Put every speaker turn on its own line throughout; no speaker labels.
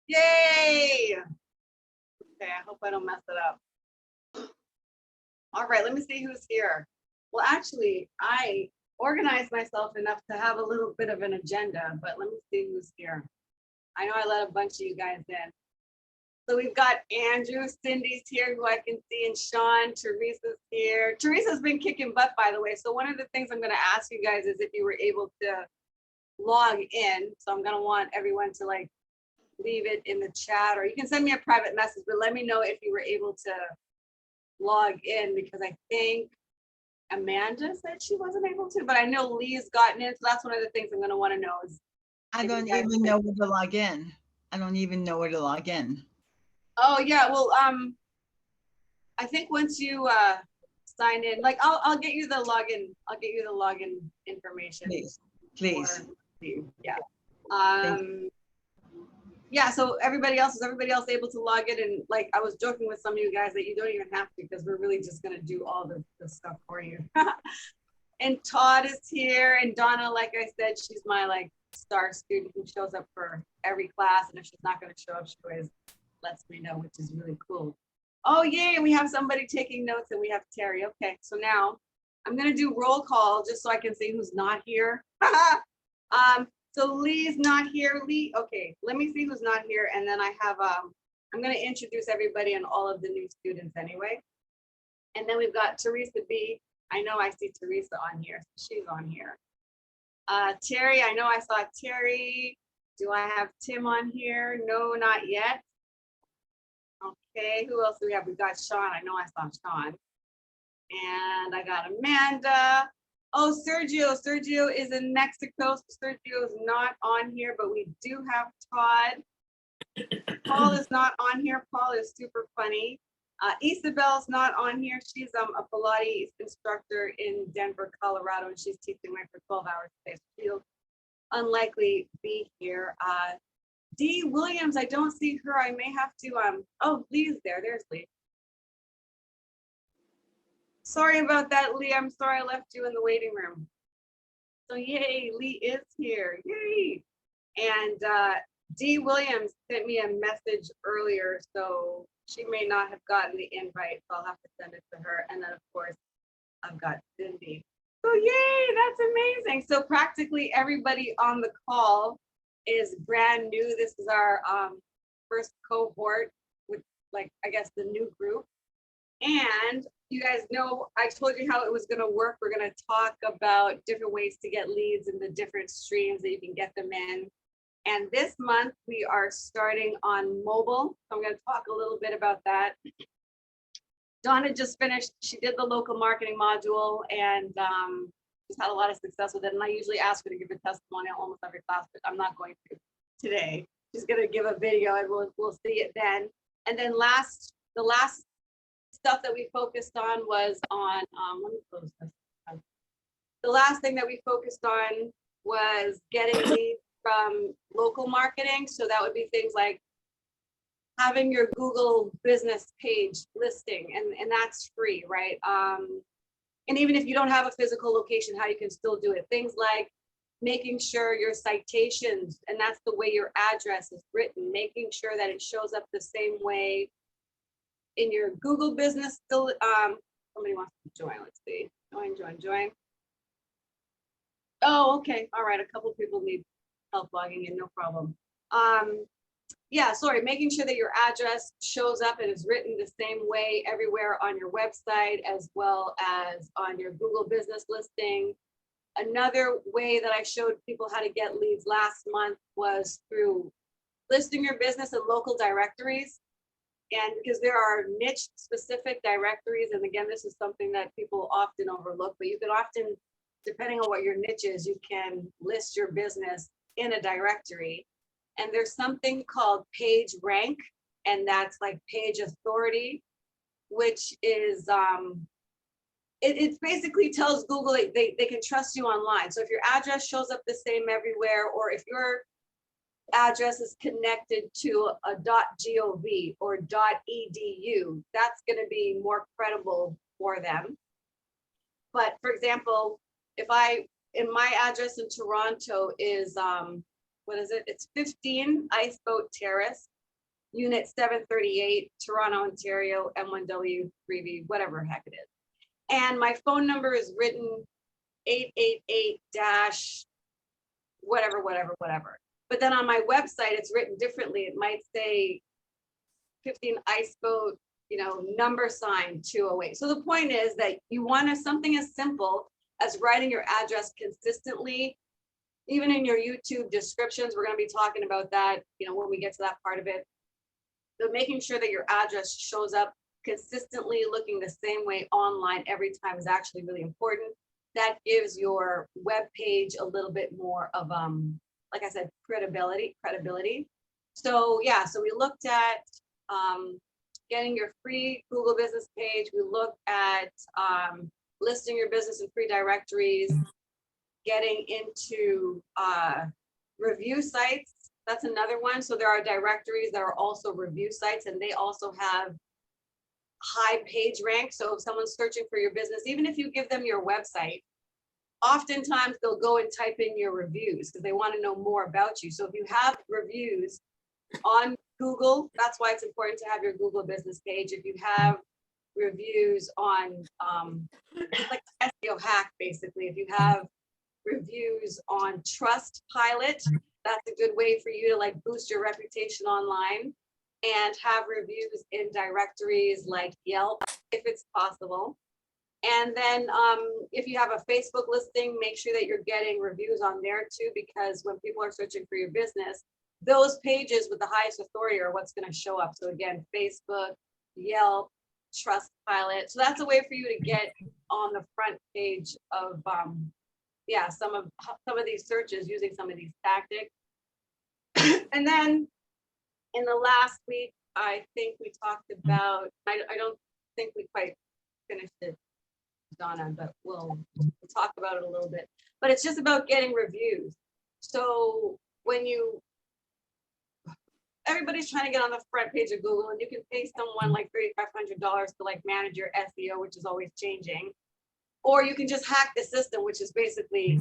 Yay! Okay, I hope I don't mess it up. All right, let me see who's here. Well, actually, I organized myself enough to have a little bit of an agenda, but let me see who's here. I know I let a bunch of you guys in. So we've got Andrew, Cindy's here, who I can see, and Sean, Teresa's here. Teresa's been kicking butt, by the way. So one of the things I'm gonna ask you guys is if you were able to log in. So I'm gonna want everyone to like leave it in the chat, or you can send me a private message, but let me know if you were able to log in, because I think Amanda said she wasn't able to, but I know Lee's gotten in. So that's one of the things I'm gonna wanna know is.
I don't even know where to log in. I don't even know where to log in.
Oh yeah, well, I think once you sign in, like I'll get you the login. I'll get you the login information.
Please.
Yeah. Yeah. So is everybody else able to log in? And like I was joking with some of you guys that you don't even have to, because we're really just gonna do all the stuff for you. And Todd is here, and Donna, like I said, she's my like star student who shows up for every class, and if she's not gonna show up, she always lets me know, which is really cool. Oh, yay, we have somebody taking notes, and we have Terry. Okay, so now I'm gonna do roll call just so I can see who's not here. So Lee's not here. Lee, okay, let me see who's not here, and then I have, I'm gonna introduce everybody and all of the new students anyway. And then we've got Teresa B. I know I see Teresa on here, so she's on here. Terry, I know I saw Terry. Do I have Tim on here? No, not yet. Okay, who else do we have? We've got Sean. I know I saw Sean. And I got Amanda. Oh, Sergio. Sergio is in Mexico. So Sergio is not on here, but we do have Todd. Paul is not on here. Paul is super funny. Isabel's not on here. She's a Pilates instructor in Denver, Colorado, and she's teaching me for 12 hours a day. So she'll unlikely be here. Dee Williams, I don't see her. I may have to, oh, Lee's there. There's Lee. Sorry about that, Lee. I'm sorry I left you in the waiting room. So yay, Lee is here. Yay. And Dee Williams sent me a message earlier, so she may not have gotten the invite, so I'll have to send it to her. And then of course, I've got Cindy. So yay, that's amazing. So practically everybody on the call is brand new. This is our first cohort with, like, I guess the new group. And you guys know, I told you how it was gonna work. We're gonna talk about different ways to get leads in the different streams that you can get them in. And this month we are starting on mobile. So I'm gonna talk a little bit about that. Donna just finished, she did the local marketing module, and she's had a lot of success with it. And I usually ask her to give a testimonial almost every class, but I'm not going to today. She's gonna give a video, and we'll see it then. And then the last stuff that we focused on was on, let me close this. The last thing that we focused on was getting leads from local marketing. So that would be things like having your Google business page listing, and that's free, right? And even if you don't have a physical location, how you can still do it. Things like making sure your citations, and that's the way your address is written, making sure that it shows up the same way in your Google business. Still, somebody wants to join. Let's see. Join. Oh, okay. All right. A couple of people need help logging in. No problem. Yeah, sorry. Making sure that your address shows up and is written the same way everywhere on your website, as well as on your Google business listing. Another way that I showed people how to get leads last month was through listing your business in local directories. And because there are niche specific directories, and again, this is something that people often overlook, but you can often, depending on what your niche is, you can list your business in a directory. And there's something called page rank, and that's like page authority, which is, it basically tells Google they can trust you online. So if your address shows up the same everywhere, or if your address is connected to a .gov or .edu, that's going to be more credible for them. But for example, if my address in Toronto is, what is it? It's 15 Iceboat Terrace. Unit 738, Toronto, Ontario, M1W 3V, whatever heck it is. And my phone number is written 888 dash whatever. But then on my website, it's written differently. It might say 15 ice boat, number sign 208. So the point is that you want something as simple as writing your address consistently, even in your YouTube descriptions. We're going to be talking about that, when we get to that part of it. So making sure that your address shows up consistently looking the same way online every time is actually really important. That gives your web page a little bit more of, like I said, credibility. So yeah, so we looked at getting your free Google business page. We looked at listing your business in free directories, getting into review sites. That's another one. So there are directories that are also review sites, and they also have high page rank. So if someone's searching for your business, even if you give them your website, oftentimes they'll go and type in your reviews because they want to know more about you. So if you have reviews on Google, that's why it's important to have your Google business page. If you have reviews on, it's like SEO hack, basically. If you have reviews on Trustpilot, that's a good way for you to like boost your reputation online, and have reviews in directories like Yelp, if it's possible. And then if you have a Facebook listing, make sure that you're getting reviews on there too, because when people are searching for your business, those pages with the highest authority are what's going to show up. So again, Facebook, Yelp, Trustpilot. So that's a way for you to get on the front page of some of these searches using some of these tactics. And then in the last week, I think we talked about, I don't think we quite finished it, Donna, but we'll talk about it a little bit. But it's just about getting reviews. So when everybody's trying to get on the front page of Google, and you can pay someone like $3,500 to like manage your SEO, which is always changing. Or you can just hack the system, which is basically,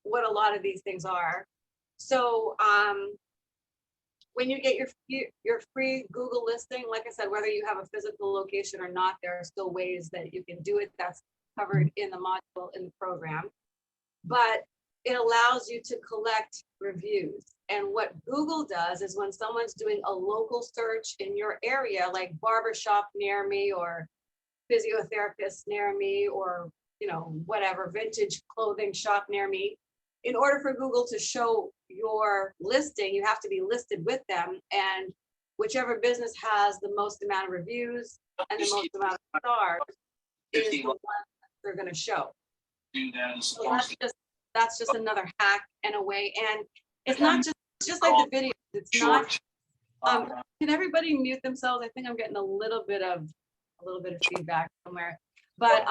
what a lot of these things are. So when you get your free Google listing, like I said, whether you have a physical location or not, there are still ways that you can do it. That's covered in the module in the program. But it allows you to collect reviews. And what Google does is when someone's doing a local search in your area, like barbershop near me, or physiotherapist near me, or whatever, vintage clothing shop near me, in order for Google to show your listing, you have to be listed with them. And whichever business has the most amount of reviews and the most amount of stars is the one that they're going to show. So that's just another hack in a way. And it's not just like the videos. It's not. Can everybody mute themselves? I think I'm getting a little bit of feedback somewhere. But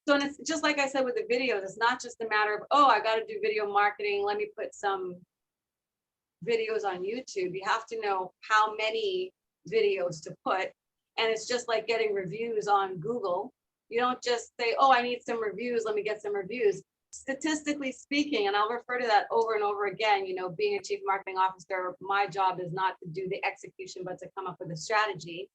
so, and it's just like I said with the videos, it's not just a matter of, oh, I got to do video marketing, let me put some videos on YouTube. You have to know how many videos to put. And it's just like getting reviews on Google. You don't just say, oh, I need some reviews, let me get some reviews. Statistically speaking, and I'll refer to that over and over again, being a chief marketing officer, my job is not to do the execution, but to come up with a strategy.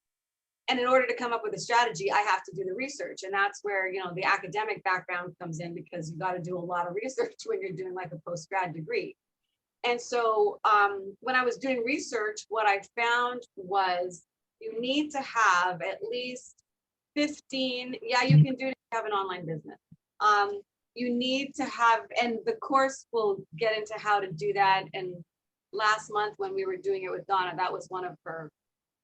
And in order to come up with a strategy, I have to do the research. And that's where, the academic background comes in, because you got to do a lot of research when you're doing like a post-grad degree. And so when I was doing research, what I found was you need to have at least 15. Yeah, you can do it if you have an online business. You need to have, and the course will get into how to do that. And last month when we were doing it with Donna, that was one of her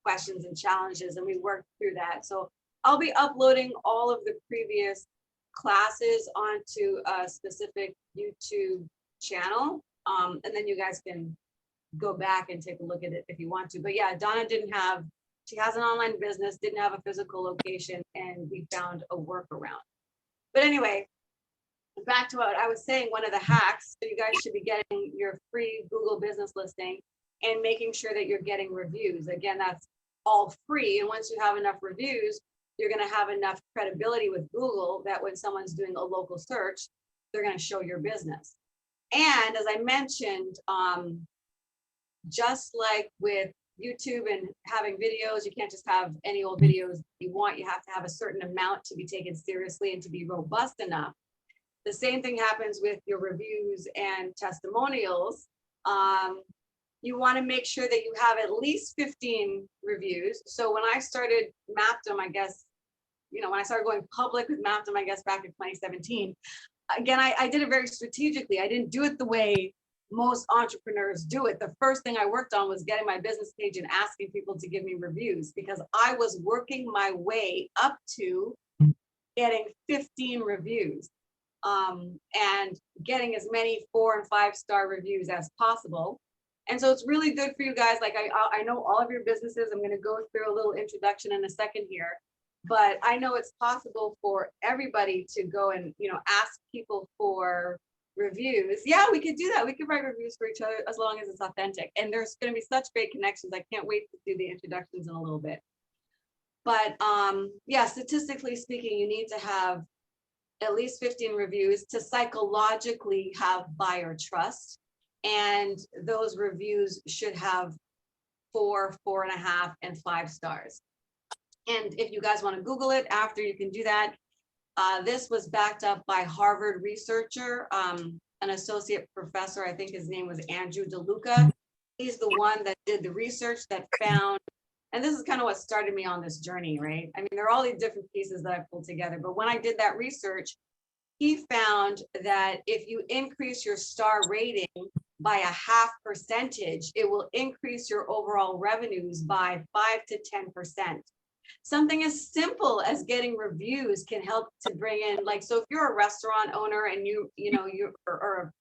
questions and challenges, and we worked through that. So I'll be uploading all of the previous classes onto a specific YouTube channel, and then you guys can go back and take a look at it if you want to. But yeah, Donna she has an online business, didn't have a physical location, and we found a workaround. But anyway, back to what I was saying, one of the hacks, so you guys should be getting your free Google business listing and making sure that you're getting reviews. Again, that's all free. And once you have enough reviews, you're going to have enough credibility with Google that when someone's doing a local search, they're going to show your business. And as I mentioned, just like with YouTube and having videos, you can't just have any old videos you want. You have to have a certain amount to be taken seriously and to be robust enough. The same thing happens with your reviews and testimonials. You want to make sure that you have at least 15 reviews. So when I started Mappdom, I guess, when I started going public with Mappdom, I guess back in 2017, again, I did it very strategically. I didn't do it the way most entrepreneurs do it. The first thing I worked on was getting my business page and asking people to give me reviews, because I was working my way up to getting 15 reviews. And getting as many 4 and 5-star reviews as possible. And so it's really good for you guys. Like I know all of your businesses. I'm going to go through a little introduction in a second here, but I know it's possible for everybody to go and, ask people for reviews. Yeah, we could do that. We could write reviews for each other as long as it's authentic. And there's going to be such great connections. I can't wait to do the introductions in a little bit. But yeah, statistically speaking, you need to have at least 15 reviews to psychologically have buyer trust. And those reviews should have 4, 4.5, and 5 stars. And if you guys want to Google it after, you can do that. This was backed up by Harvard researcher, an associate professor. I think his name was Andrew DeLuca. He's the one that did the research that found, and this is kind of what started me on this journey, right? I mean, there are all these different pieces that I pulled together, but when I did that research, he found that if you increase your star rating by 0.5%, it will increase your overall revenues by 5 to 10%. Something as simple as getting reviews can help to bring in, like, so if you're a restaurant owner and you or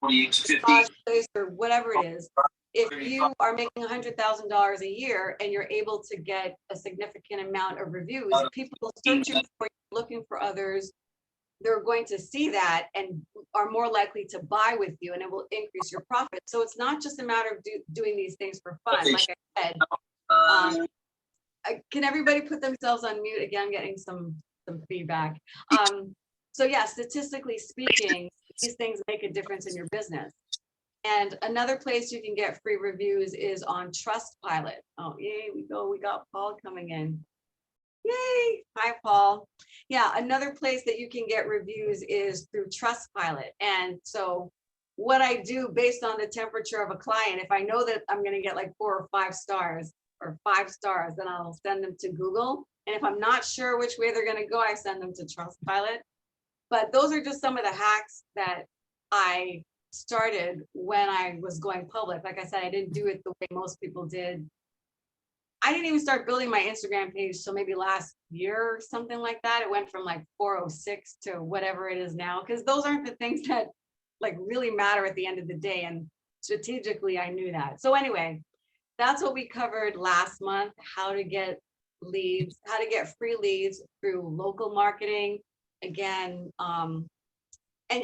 a massage place or whatever it is, if you are making $100,000 a year and you're able to get a significant amount of reviews, people searching for you, looking for others, they're going to see that and are more likely to buy with you, and it will increase your profit. So it's not just a matter of doing these things for fun. Like I said, can everybody put themselves on mute? Again, I'm getting some feedback. So yeah, statistically speaking, these things make a difference in your business. And another place you can get free reviews is on Trustpilot. Oh, yay, we got Paul coming in. Yay, hi Paul. Yeah, another place that you can get reviews is through Trustpilot. And so what I do based on the temperature of a client, if I know that I'm going to get like 4 or 5 stars or 5 stars, then I'll send them to Google. And if I'm not sure which way they're going to go, I send them to Trustpilot. But those are just some of the hacks that I started when I was going public. Like I said, I didn't do it the way most people did. I didn't even start building my Instagram page till maybe last year or something like that. It went from like 406 to whatever it is now, because those aren't the things that like really matter at the end of the day. And strategically, I knew that. So anyway, that's what we covered last month: how to get leads, how to get free leads through local marketing. Again, and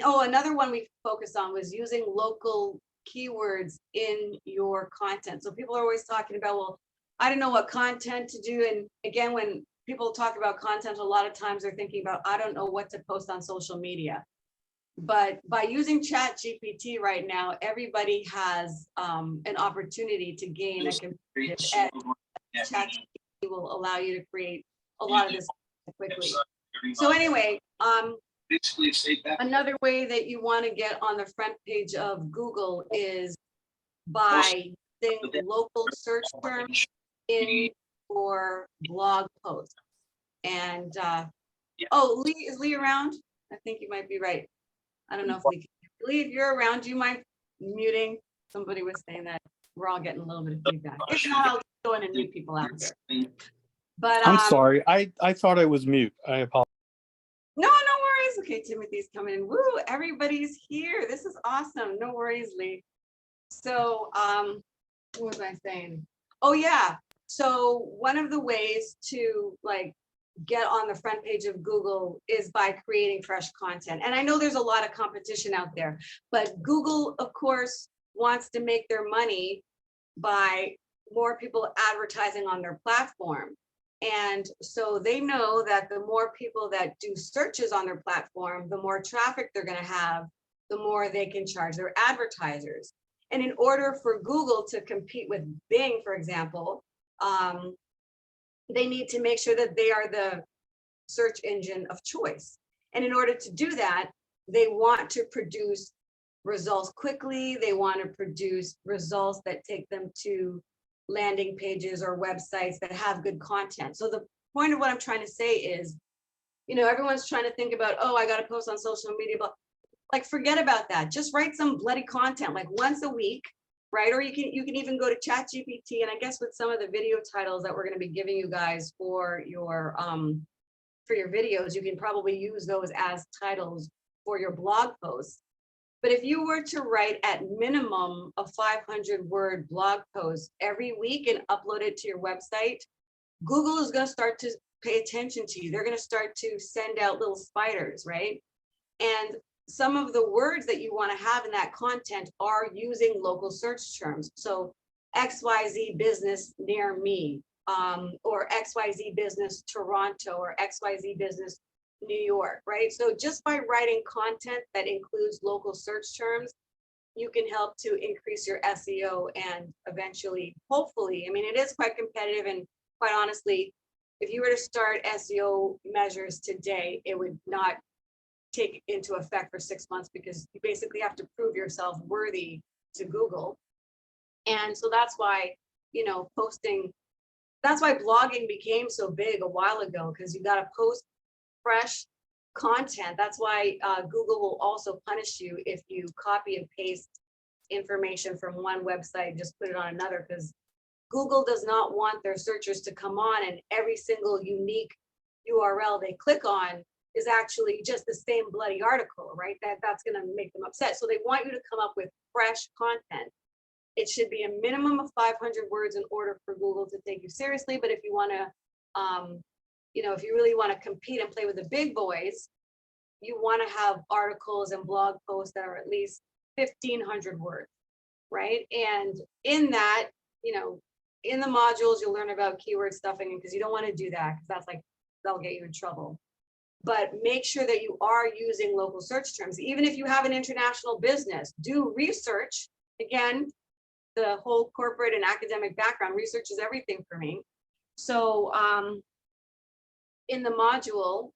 another one we focused on was using local keywords in your content. So people are always talking about, well, I don't know what content to do. And again, when people talk about content, a lot of times they're thinking about, I don't know what to post on social media. But by using ChatGPT right now, everybody has an opportunity to gain a competitive edge. ChatGPT will allow you to create a lot of this quickly. So anyway, another way that you want to get on the front page of Google is by using local search terms in your blog posts. And oh, Lee, is Lee around? I think you might be right. I don't know if Lee, if you're around, do you mind muting? Somebody was saying that we're all getting a little bit of feedback. If not, I'll go in and mute people out there. But
I'm sorry, I thought I was mute. I apologize.
No worries. Okay, Timothy's coming in. Woo, everybody's here. This is awesome. No worries, Lee. So what was I saying? Oh yeah. So one of the ways to like get on the front page of Google is by creating fresh content. And I know there's a lot of competition out there, but Google, of course, wants to make their money by more people advertising on their platform. And so they know that the more people that do searches on their platform, the more traffic they're going to have, the more they can charge their advertisers. And in order for Google to compete with Bing, for example, they need to make sure that they are the search engine of choice. And in order to do that, they want to produce results quickly. They want to produce results that take them to landing pages or websites that have good content. So the point of what I'm trying to say is, you know, everyone's trying to think about, oh, I got to post on social media, but like, forget about that. Just write some bloody content, like once a week, right? Or you can even go to ChatGPT, and I guess with some of the video titles that we're going to be giving you guys for your videos, you can probably use those as titles for your blog posts. But if you were to write at minimum a 500-word blog post every week and upload it to your website, Google is going to start to pay attention to you. They're going to start to send out little spiders, right? And some of the words that you want to have in that content are using local search terms. So XYZ business near me, or XYZ business Toronto, or XYZ business New York, right? So just by writing content that includes local search terms, you can help to increase your SEO and eventually, hopefully, I mean, it is quite competitive, and quite honestly, if you were to start SEO measures today, it would not take into effect for 6 months, because you basically have to prove yourself worthy to Google. And so that's why, you know, that's why blogging became so big a while ago, because you got to post fresh content. That's why Google will also punish you if you copy and paste information from one website, just put it on another, because Google does not want their searchers to come on and every single unique URL they click on is actually just the same bloody article, right? That's going to make them upset. So they want you to come up with fresh content. It should be a minimum of 500 words in order for Google to take you seriously. But if you want to, you know, if you really want to compete and play with the big boys, you want to have articles and blog posts that are at least 1,500 words, right? And in that, you know, in the modules, you'll learn about keyword stuffing, because you don't want to do that, because that's like, that'll get you in trouble. But make sure that you are using local search terms. Even if you have an international business, do research. Again, the whole corporate and academic background, research is everything for me. So in the module,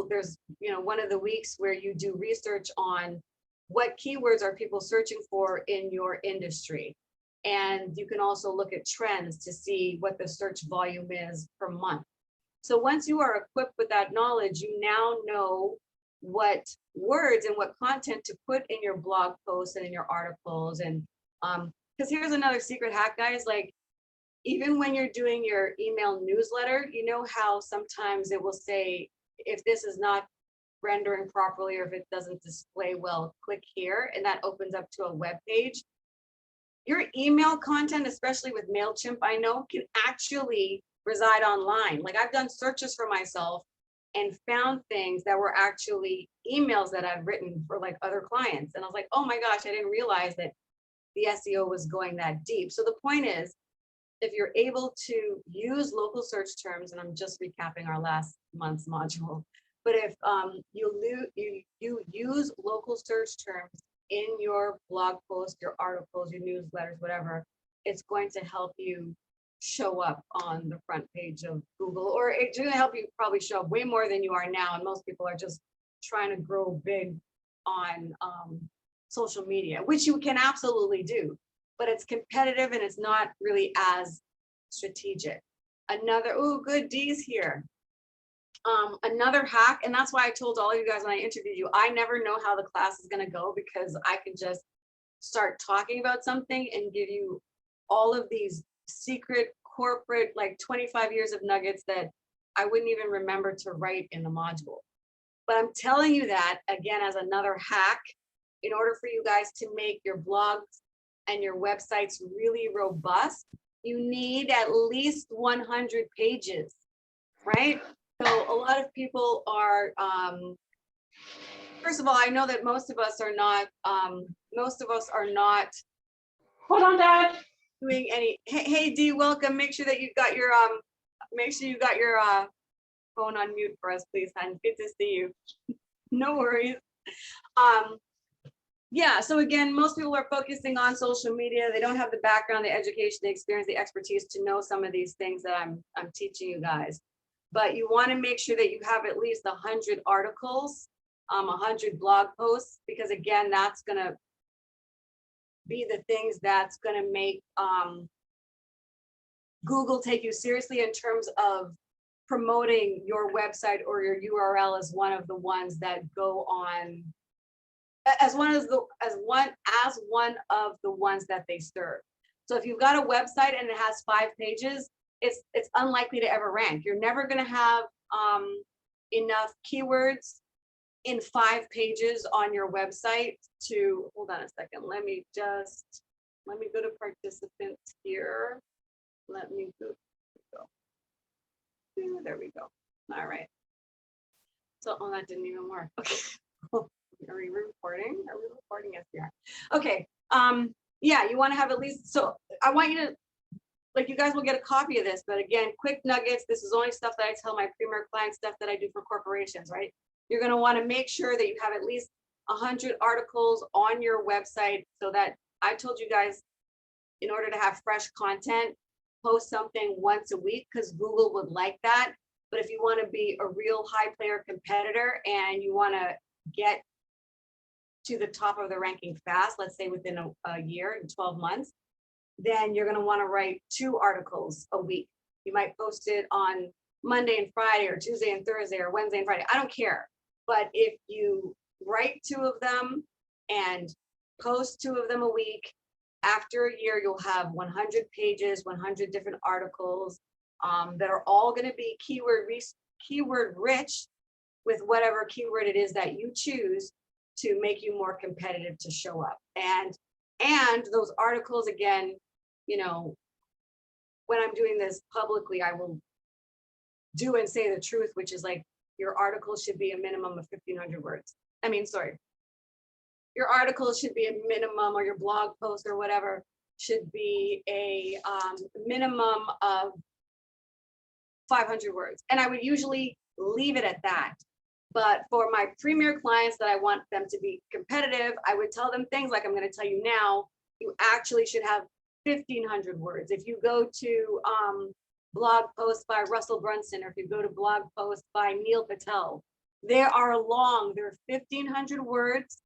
there's, you know, one of the weeks where you do research on what keywords are people searching for in your industry. And you can also look at trends to see what the search volume is per month. So once you are equipped with that knowledge, you now know what words and what content to put in your blog posts and in your articles. And because here's another secret hack, guys, like even when you're doing your email newsletter, you know how sometimes it will say, if this is not rendering properly, or if it doesn't display well, click here, and that opens up to a web page. Your email content, especially with MailChimp, I know can actually reside online. Like I've done searches for myself and found things that were actually emails that I've written for like other clients. And I was like, oh my gosh, I didn't realize that the SEO was going that deep. So the point is, if you're able to use local search terms, and I'm just recapping our last month's module, but if you use local search terms in your blog posts, your articles, your newsletters, whatever, it's going to help you show up on the front page of Google, or it's going to help you probably show up way more than you are now. And most people are just trying to grow big on social media, which you can absolutely do, but it's competitive and it's not really as strategic. Another, oh, good, D's here. Another hack, and that's why I told all of you guys when I interviewed you, I never know how the class is going to go, because I can just start talking about something and give you all of these secret corporate, like 25 years of nuggets that I wouldn't even remember to write in the module. But I'm telling you that again as another hack, in order for you guys to make your blogs and your websites really robust, you need at least 100 pages, right? So a lot of people are, first of all, I know that most of us are not,
Hold on, Dad.
doing any, hey D, welcome. Make sure that you've got your, phone on mute for us, please, hon. Good to see you. No worries. Yeah, so again, most people are focusing on social media. They don't have the background, the education, the experience, the expertise to know some of these things that I'm teaching you guys. But you want to make sure that you have at least 100 articles, 100 blog posts, because again, that's going to be the things that's going to make Google take you seriously in terms of promoting your website or your URL as one of the ones that go on as one of the ones that they serve. So if you've got a website and it has 5 pages, it's unlikely to ever rank. You're never going to have enough keywords in 5 pages on your website to, hold on a second, let me go to participants here. Let me go. There we go. All right. So, oh, that didn't even work. Okay. Are we recording? Are we recording? Yes, we are. Okay. Yeah, you want to have at least, so I want you to, like, you guys will get a copy of this, but again, quick nuggets. This is only stuff that I tell my premier clients, stuff that I do for corporations, right? You're going to want to make sure that you have at least 100 articles on your website, so that I told you guys, in order to have fresh content, post something once a week, because Google would like that. But if you want to be a real high player competitor and you want to get to the top of the ranking fast, let's say within a year and 12 months, then you're going to want to write 2 articles a week. You might post it on Monday and Friday, or Tuesday and Thursday, or Wednesday and Friday. I don't care. But if you write 2 of them and post 2 of them a week, after a year, you'll have 100 pages, 100 different articles that are all going to be keyword rich with whatever keyword it is that you choose to make you more competitive to show up. And those articles, again, you know, when I'm doing this publicly, I will do and say the truth, which is like, your article should be a minimum of 1,500 words. I mean, sorry. Your article should be a minimum, or your blog post or whatever should be a minimum of 500 words. And I would usually leave it at that. But for my premier clients that I want them to be competitive, I would tell them things like I'm going to tell you now. You actually should have 1,500 words. If you go to blog posts by Russell Brunson, or if you go to blog posts by Neil Patel, they are long. They're 1,500 words,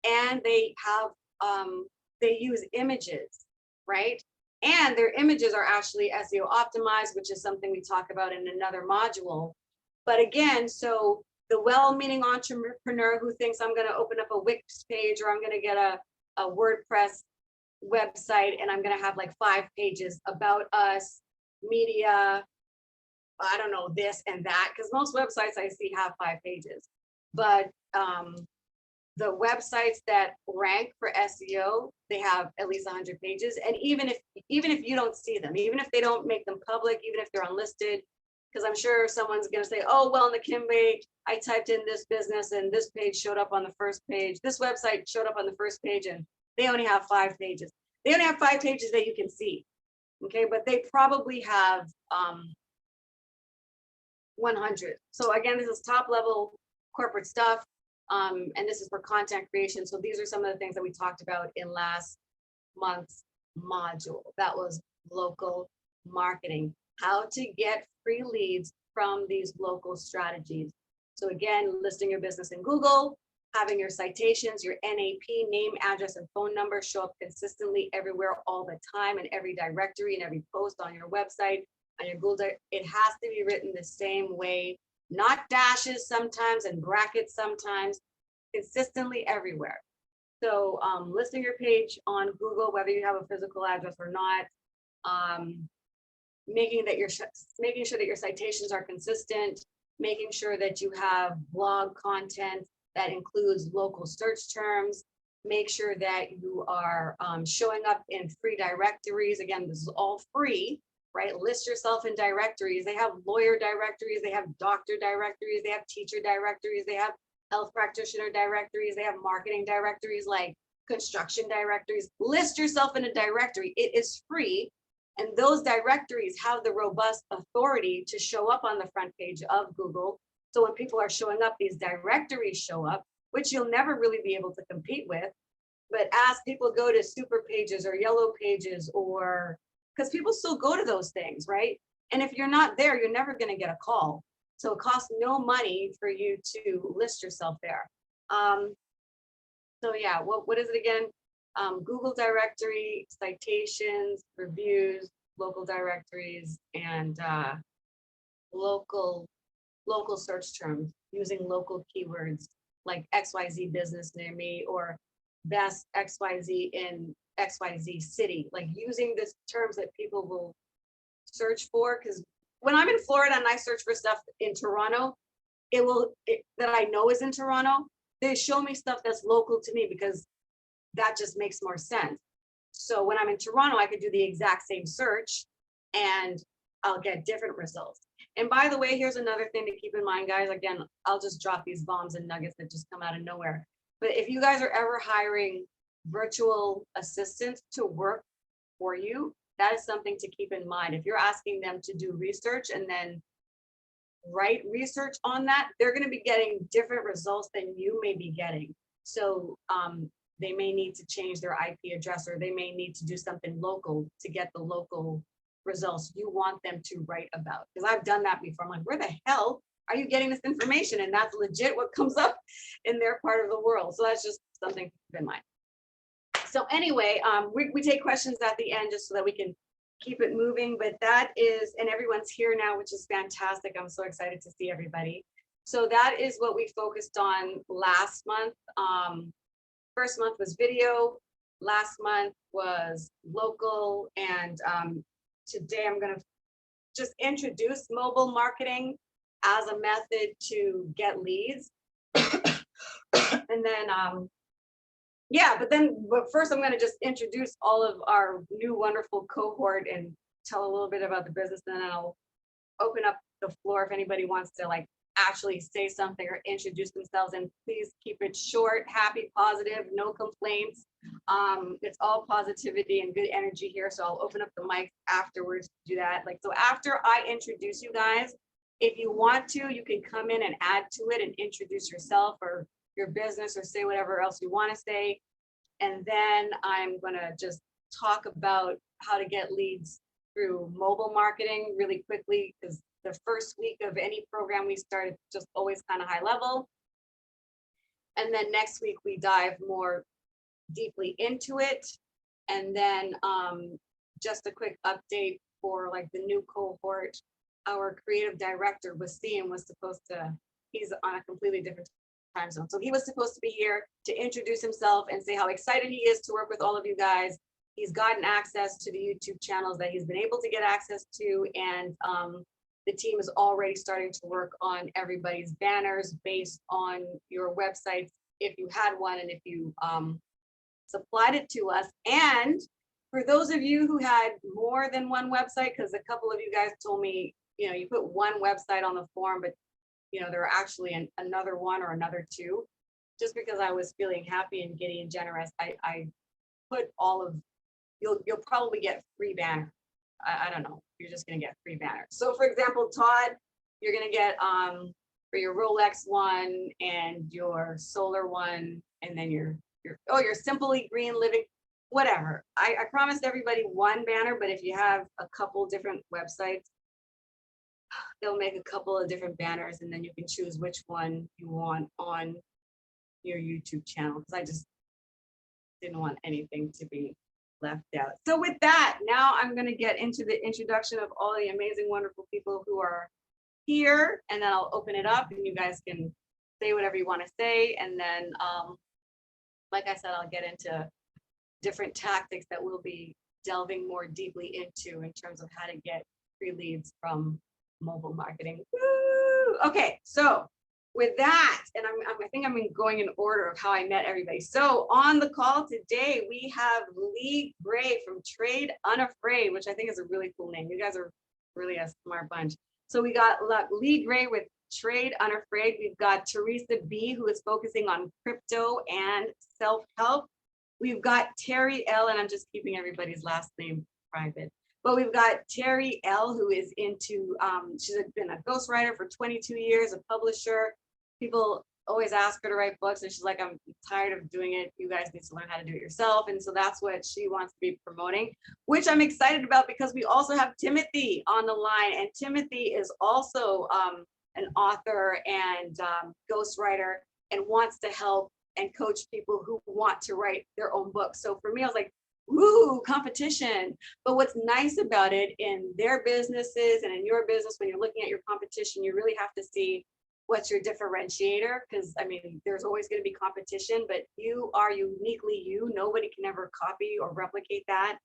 and they have they use images, right? And their images are actually SEO optimized, which is something we talk about in another module. But again, so the well-meaning entrepreneur who thinks I'm going to open up a Wix page, or I'm going to get a WordPress website, and I'm going to have like 5 pages about us, media, I don't know, this and that, because most websites I see have 5 pages. But the websites that rank for SEO, they have at least 100 pages. And even if you don't see them, even if they don't make them public, even if they're unlisted, because I'm sure someone's going to say, oh, well, Nakimbe, I typed in this business and this page showed up on the first page. This website showed up on the first page, and they only have 5 pages. They only have 5 pages that you can see. Okay, but they probably have 100. So again, this is top level corporate stuff. And this is for content creation. So these are some of the things that we talked about in last month's module. That was local marketing, how to get free leads from these local strategies. So again, listing your business in Google, having your citations, your NAP, name, address, and phone number show up consistently everywhere all the time, in every directory and every post on your website, on your Google. It has to be written the same way, not dashes sometimes and brackets sometimes, consistently everywhere. So listing your page on Google, whether you have a physical address or not, making sure that your citations are consistent, making sure that you have blog content that includes local search terms, make sure that you are showing up in free directories. Again, this is all free, right? List yourself in directories. They have lawyer directories, they have doctor directories, they have teacher directories, they have health practitioner directories, they have marketing directories, like construction directories. List yourself in a directory. It is free. And those directories have the robust authority to show up on the front page of Google. So when people are showing up, these directories show up, which you'll never really be able to compete with. but ask people go to super pages or yellow pages, or because people still go to those things, right? And if you're not there, you're never going to get a call. So it costs no money for you to list yourself there. So yeah, what is it again? Google directory, citations, reviews, local directories, and local search terms using local keywords like XYZ business near me, or best XYZ in XYZ city, like using the terms that people will search for. Because when I'm in Florida and I search for stuff in Toronto, that I know is in Toronto, they show me stuff that's local to me because that just makes more sense. So when I'm in Toronto, I could do the exact same search and I'll get different results. And by the way, here's another thing to keep in mind, guys. Again, I'll just drop these bombs and nuggets that just come out of nowhere. But if you guys are ever hiring virtual assistants to work for you, that is something to keep in mind. If you're asking them to do research and then write research on that, they're going to be getting different results than you may be getting. So they may need to change their IP address, or they may need to do something local to get the local results you want them to write about. Because I've done that before. I'm like, where the hell are you getting this information? And that's legit what comes up in their part of the world. So that's just something to keep in mind. So anyway, we take questions at the end just so that we can keep it moving. But that is, and everyone's here now, which is fantastic. I'm so excited to see everybody. So that is what we focused on last month. First month was video. Last month was local. And today I'm going to just introduce mobile marketing as a method to get leads. And then, yeah, but first I'm going to just introduce all of our new wonderful cohort and tell a little bit about the business, and then I'll open up the floor if anybody wants to like actually say something or introduce themselves. And please keep it short, happy, positive, no complaints. It's all positivity and good energy here. So I'll open up the mic afterwards to do that. Like, so after I introduce you guys, if you want to, you can come in and add to it and introduce yourself or your business or say whatever else you want to say. And then I'm going to just talk about how to get leads through mobile marketing really quickly, because the first week of any program we start, it's just always kind of high level. And then next week we dive more deeply into it. And then just a quick update for like the new cohort. Our creative director, Wasim, was supposed to, he's on a completely different time zone. So he was supposed to be here to introduce himself and say how excited he is to work with all of you guys. He's gotten access to the YouTube channels that he's been able to get access to. And the team is already starting to work on everybody's banners based on your websites, if you had one and if you supplied it to us. And for those of you who had more than one website, because a couple of you guys told me, you know, you put one website on the form, but you know, there are actually another one or another two. Just because I was feeling happy and giddy and generous, I put all of, you'll probably get free banner. I don't know, you're just gonna get free banner. So for example, Todd, you're gonna get for your Rolex one and your solar one, and then your Simply Green Living, whatever. I promised everybody one banner, but if you have a couple different websites, they'll make a couple of different banners, and then you can choose which one you want on your YouTube channel, because I just didn't want anything to be left out. So with that, now I'm going to get into the introduction of all the amazing, wonderful people who are here, and then I'll open it up and you guys can say whatever you want to say. And then, like I said, I'll get into different tactics that we'll be delving more deeply into in terms of how to get free leads from mobile marketing. Woo! Okay, so with that, and I think I'm going in order of how I met everybody. So on the call today, we have Lee Gray from Trade Unafraid, which I think is a really cool name. You guys are really a smart bunch. So we got Lee Gray with Trade Unafraid. We've got Teresa B, who is focusing on crypto and self-help. We've got Terry L, and I'm just keeping everybody's last name private. But we've got Terry L, who is into, she's been a ghostwriter for 22 years, a publisher. People always ask her to write books, and she's like, I'm tired of doing it. You guys need to learn how to do it yourself. And so that's what she wants to be promoting, which I'm excited about because we also have Timothy on the line. And Timothy is also an author and ghostwriter and wants to help and coach people who want to write their own books. So for me, I was like, woo, competition. But what's nice about it in their businesses and in your business, when you're looking at your competition, you really have to see what's your differentiator. Because I mean, there's always going to be competition, but you are uniquely you. Nobody can ever copy or replicate that.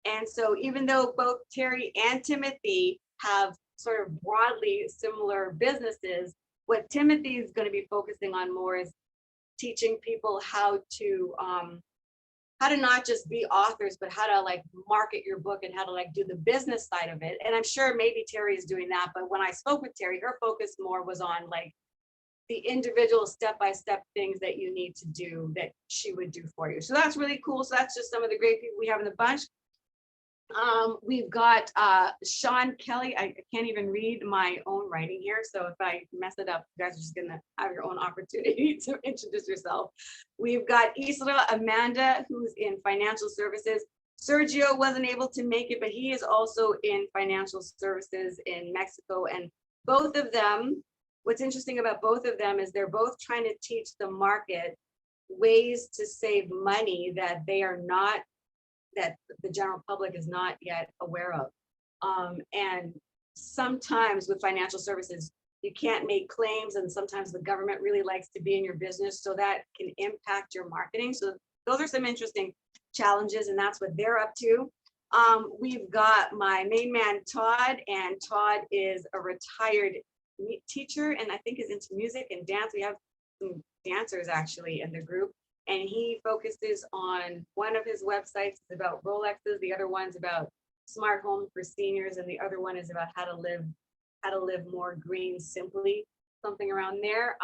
And so even though both Terry and Timothy have sort of broadly similar businesses, what Timothy is going to be focusing on more is teaching people how to not just be authors, but how to like market your book and how to like do the business side of it. And I'm sure maybe Terry is doing that, but when I spoke with Terry, her focus more was on like the individual step-by-step things that you need to do that she would do for you. So that's really cool. So that's just some of the great people we have in the bunch. We've got Sean Kelly. I can't even read my own writing here, so if I mess it up, you guys are just gonna have your own opportunity to introduce yourself. We've got Isra Amanda, who's in financial services. Sergio wasn't able to make it, but he is also in financial services in Mexico. And both of them, what's interesting about both of them is they're both trying to teach the market ways to save money that they are not, that the general public is not yet aware of. And sometimes with financial services, you can't make claims, and sometimes the government really likes to be in your business, so that can impact your marketing. So those are some interesting challenges, and that's what they're up to. We've got my main man, Todd, and Todd is a retired teacher, and I think is into music and dance. We have some dancers actually in the group. And he focuses on, one of his websites is about Rolexes, the other one's about smart homes for seniors, and the other one is about how to live more green simply, something around there.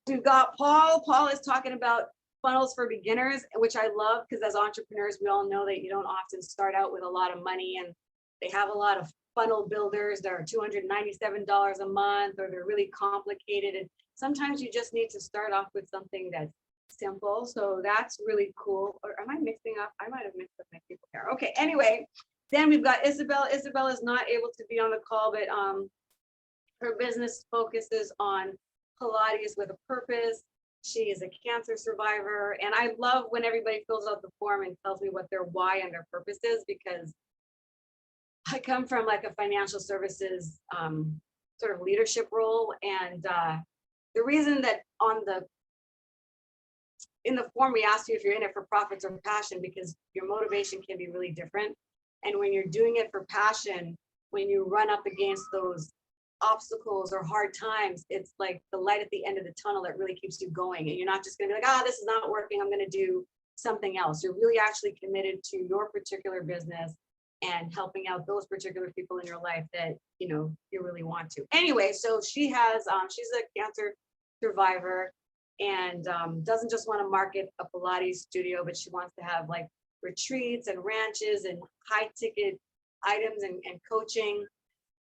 We've got Paul. Paul is talking about funnels for beginners, which I love, because as entrepreneurs, we all know that you don't often start out with a lot of money, and they have a lot of funnel builders that are $297 a month, or they're really complicated. And sometimes you just need to start off with something that's simple. So that's really cool. Or am I mixing up? I might have mixed up my people here. Okay, anyway, then we've got Isabel. Isabel is not able to be on the call, but her business focuses on Pilates with a purpose. She is a cancer survivor. And I love when everybody fills out the form and tells me what their why and their purpose is, because I come from like a financial services sort of leadership role. And the reason that in the form, we ask you if you're in it for profits or passion, because your motivation can be really different. And when you're doing it for passion, when you run up against those obstacles or hard times, it's like the light at the end of the tunnel that really keeps you going. And you're not just gonna be like, this is not working, I'm gonna do something else. You're really actually committed to your particular business and helping out those particular people in your life that you really want to. Anyway, so she has, she's a cancer survivor, and doesn't just want to market a Pilates studio, but she wants to have like retreats and ranches and high ticket items and coaching.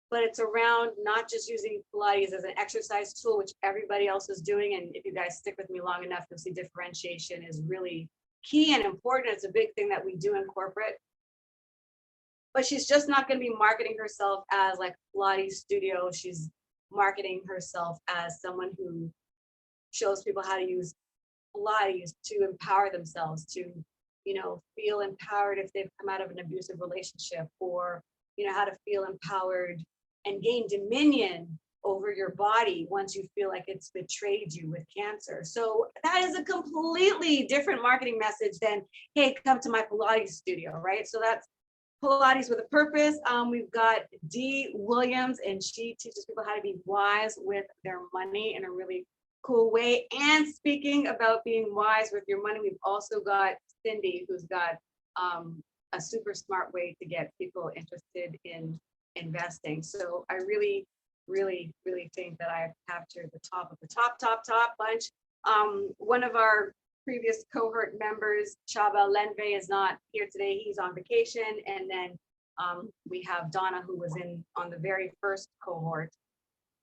But it's around not just using Pilates as an exercise tool, which everybody else is doing. And if you guys stick with me long enough, you'll see differentiation is really key and important. It's a big thing that we do in corporate. But she's just not going to be marketing herself as like a Pilates studio. She's marketing herself as someone who shows people how to use Pilates to empower themselves, to feel empowered if they've come out of an abusive relationship, or how to feel empowered and gain dominion over your body once you feel like it's betrayed you with cancer. So that is a completely different marketing message than, hey, come to my Pilates studio, right? So that's Pilates with a purpose. We've got Dee Williams, and she teaches people how to be wise with their money in a really cool way. And speaking about being wise with your money, we've also got Cindy, who's got a super smart way to get people interested in investing. So I really, really, really think that I have captured the top of the top bunch. One of our previous cohort members, Chaba Lenve, is not here today. He's on vacation. And then we have Donna, who was on the very first cohort.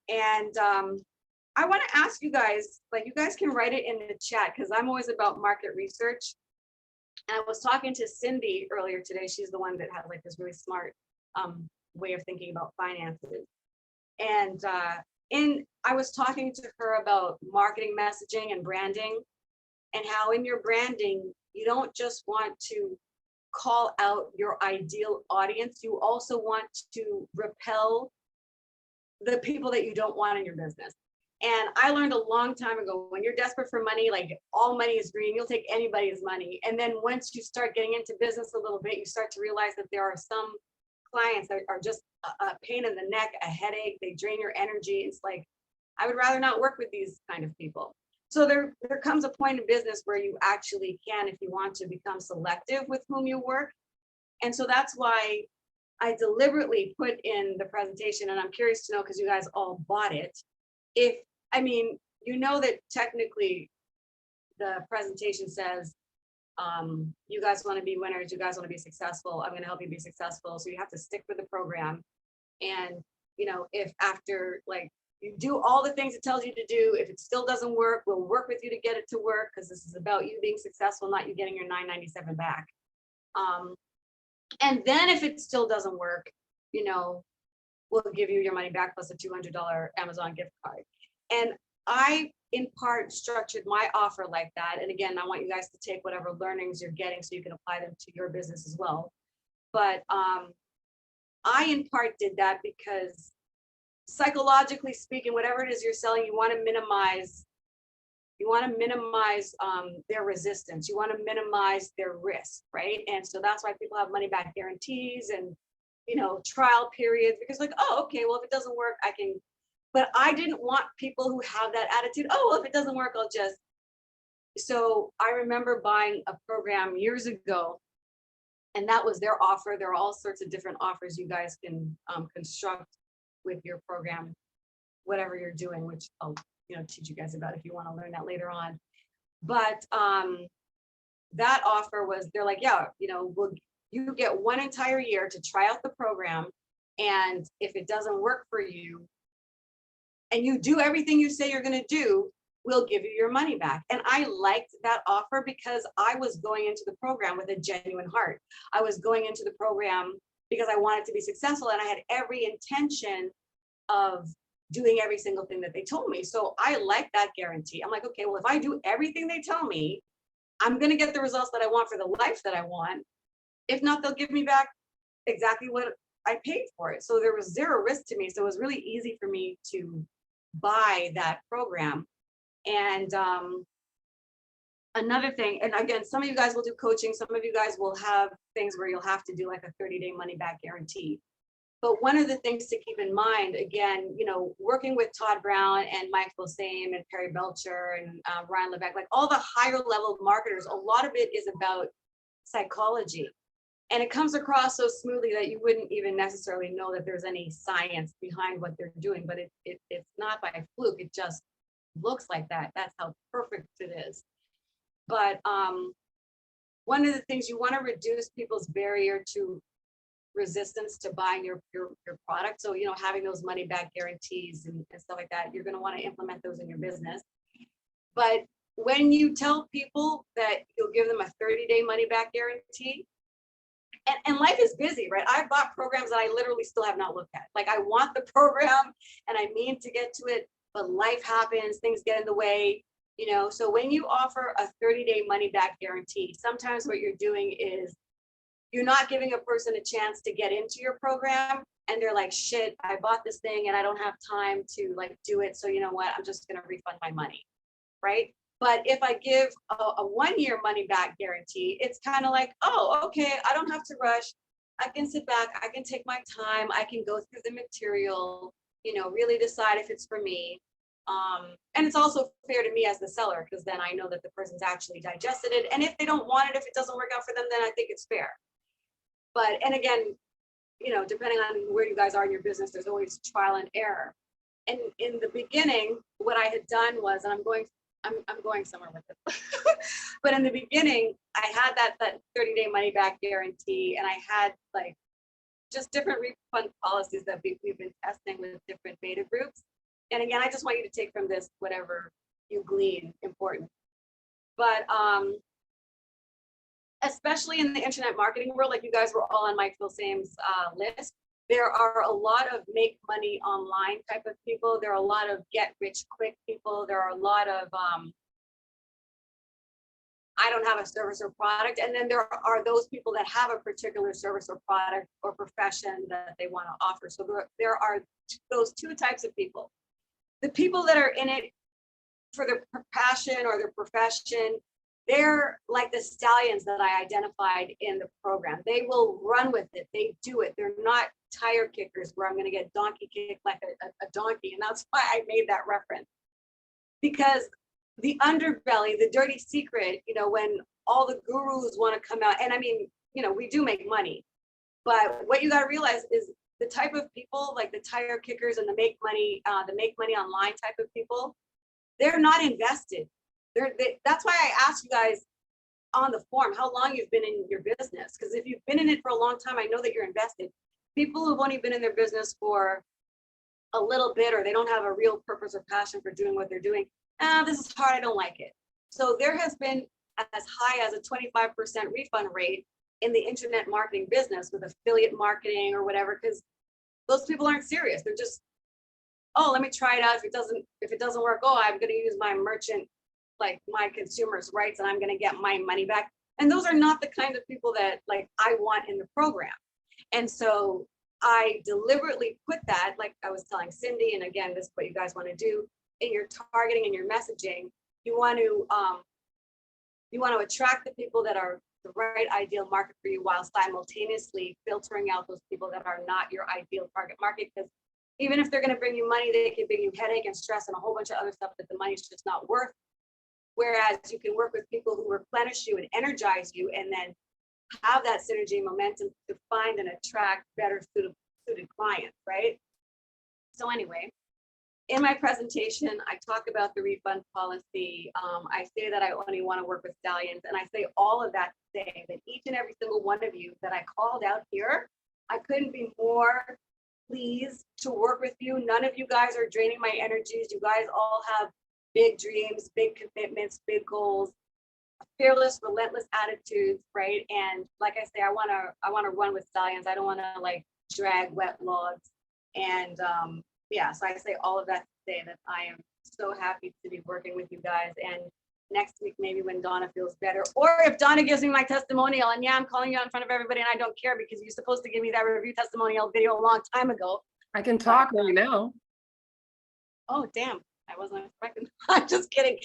And I want to ask you guys, like, you guys can write it in the chat because I'm always about market research. And I was talking to Cindy earlier today. She's the one that has like this really smart way of thinking about finances. And I was talking to her about marketing, messaging, and branding, and how in your branding, you don't just want to call out your ideal audience, you also want to repel the people that you don't want in your business. And I learned a long time ago, when you're desperate for money, like all money is green, you'll take anybody's money. And then once you start getting into business a little bit, you start to realize that there are some clients that are just a pain in the neck, a headache, they drain your energy. It's like, I would rather not work with these kind of people. So there comes a point in business where you actually can, if you want to, become selective with whom you work. And so that's why I deliberately put in the presentation, and I'm curious to know, because you guys all bought it. If, I mean, you know that technically the presentation says, you guys want to be winners, you guys want to be successful, I'm going to help you be successful. So you have to stick with the program. And, you know, if after like you do all the things it tells you to do, if it still doesn't work, we'll work with you to get it to work, because this is about you being successful, not you getting your $9.97 back. And then if it still doesn't work, you know, we'll give you your money back plus a $200 Amazon gift card. And I, in part, structured my offer like that. And again, I want you guys to take whatever learnings you're getting so you can apply them to your business as well. But I, in part, did that because psychologically speaking, whatever it is you're selling, you want to minimize their resistance. You want to minimize their risk, right? And so that's why people have money back guarantees and, you know, trial periods, because like, oh, okay, well, if it doesn't work, I can. But I didn't want people who have that attitude. Oh, well, if it doesn't work, I'll just. So I remember buying a program years ago, and that was their offer. There are all sorts of different offers you guys can construct with your program, whatever you're doing, which I'll, you know, teach you guys about if you want to learn that later on. But that offer was, they're like, yeah, you know, you get one entire year to try out the program, and if it doesn't work for you and you do everything you say you're going to do, we'll give you your money back. And I liked that offer because I was going into the program with a genuine heart. I was going into the program because I wanted to be successful, and I had every intention of doing every single thing that they told me. So I like that guarantee. I'm like, okay, well, if I do everything they tell me, I'm going to get the results that I want for the life that I want. If not, they'll give me back exactly what I paid for it. So there was zero risk to me. So it was really easy for me to buy that program. And another thing, and again, some of you guys will do coaching. Some of you guys will have things where you'll have to do like a 30-day money back guarantee. But one of the things to keep in mind, again, you know, working with Todd Brown and Michael Same and Perry Belcher and Ryan Levesque, like all the higher level marketers, a lot of it is about psychology. And it comes across so smoothly that you wouldn't even necessarily know that there's any science behind what they're doing, but it's not by fluke, it just looks like that. That's how perfect it is. But one of the things, you want to reduce people's barrier to resistance to buying your product. So, you know, having those money back guarantees and stuff like that, you're going to want to implement those in your business. But when you tell people that you'll give them a 30-day money back guarantee, and life is busy, right? I've bought programs that I literally still have not looked at. Like, I want the program and I mean to get to it, but life happens, things get in the way, you know. So when you offer a 30-day money back guarantee, sometimes what you're doing is you're not giving a person a chance to get into your program, and they're like, shit, I bought this thing and I don't have time to like do it. So you know what, I'm just going to refund my money, right? But if I give a 1-year money back guarantee, it's kind of like, oh, okay, I don't have to rush. I can sit back, I can take my time, I can go through the material, you know, really decide if it's for me. And it's also fair to me as the seller, because then I know that the person's actually digested it. And if they don't want it, if it doesn't work out for them, then I think it's fair. But, and again, you know, depending on where you guys are in your business, there's always trial and error. And in the beginning, what I had done was, and I'm going somewhere with it. But in the beginning, I had that 30-day money back guarantee, and I had like just different refund policies that we've been testing with different beta groups. And again, I just want you to take from this whatever you glean important. But especially in the internet marketing world, like you guys were all on Mike Philsame's list, there are a lot of make money online type of people. There are a lot of get rich quick people. There are a lot of I don't have a service or product. And then there are those people that have a particular service or product or profession that they want to offer. So there are those two types of people. The people that are in it for their passion or their profession, they're like the stallions that I identified in the program. They will run with it. They do it. They're not tire kickers where I'm going to get donkey kicked like a donkey. And that's why I made that reference. Because the underbelly, the dirty secret, you know, when all the gurus want to come out, and I mean, you know, we do make money, but what you got to realize is the type of people like the tire kickers and the make money online type of people, they're not invested. That's why I asked you guys on the form how long you've been in your business, because if you've been in it for a long time, I know that you're invested. People who've only been in their business for a little bit, or they don't have a real purpose or passion for doing what they're doing, this is hard, I don't like it. So there has been as high as a 25% refund rate in the internet marketing business with affiliate marketing or whatever, because those people aren't serious. They're just, oh, let me try it out. If it doesn't work, oh, I'm going to use my merchant, like my consumers' rights, and I'm going to get my money back. And those are not the kind of people that like I want in the program. And so I deliberately put that, like I was telling Cindy, and again, this is what you guys want to do in your targeting and your messaging. You want to attract the people that are the right ideal market for you, while simultaneously filtering out those people that are not your ideal target market. Because even if they're going to bring you money, they can bring you headache and stress and a whole bunch of other stuff that the money's just not worth. Whereas you can work with people who replenish you and energize you, and then have that synergy and momentum to find and attract better suited clients, right? So anyway, in my presentation, I talk about the refund policy. I say that I only want to work with stallions, and I say all of that to say that each and every single one of you that I called out here, I couldn't be more pleased to work with you. None of you guys are draining my energies. You guys all have big dreams, big commitments, big goals, fearless, relentless attitudes, right? And like I say, I want to run with stallions. I don't want to like drag wet logs. And yeah, so I say all of that to say that I am so happy to be working with you guys. And next week, maybe when Donna feels better, or if Donna gives me my testimonial, and yeah, I'm calling you out in front of everybody, and I don't care because you're supposed to give me that review testimonial video a long time ago.
I can talk right now.
Oh, damn. I wasn't expecting. I'm just kidding.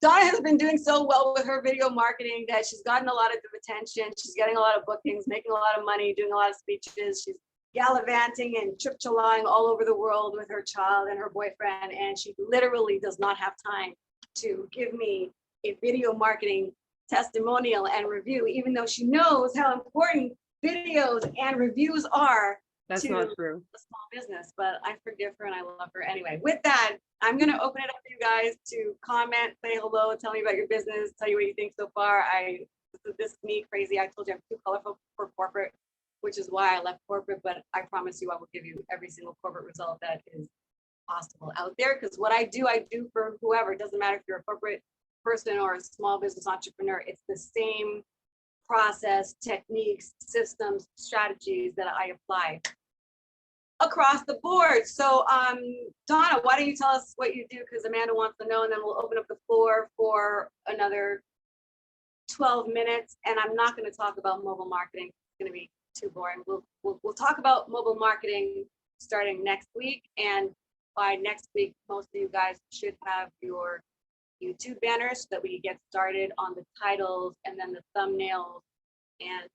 Donna has been doing so well with her video marketing that she's gotten a lot of attention. She's getting a lot of bookings, making a lot of money, doing a lot of speeches. She's gallivanting and trip-chalaing all over the world with her child and her boyfriend. And she literally does not have time to give me a video marketing testimonial and review, even though she knows how important videos and reviews are.
That's
to
not true.
a small business, but I forgive her and I love her anyway. With that, I'm going to open it up for you guys to comment, say hello, tell me about your business, tell you what you think so far. This is me crazy. I told you I'm too colorful for corporate, which is why I left corporate, but I promise you I will give you every single corporate result that is possible out there. Because what I do for whoever. It doesn't matter if you're a corporate person or a small business entrepreneur. It's the same process, techniques, systems, strategies that I apply across the board. So Donna, why don't you tell us what you do, because Amanda wants to know, and then we'll open up the floor for another 12 minutes. And I'm not going to talk about mobile marketing. It's going to be too boring. We'll talk about mobile marketing starting next week, and by next week most of you guys should have your YouTube banners so that we get started on the titles and then the thumbnails and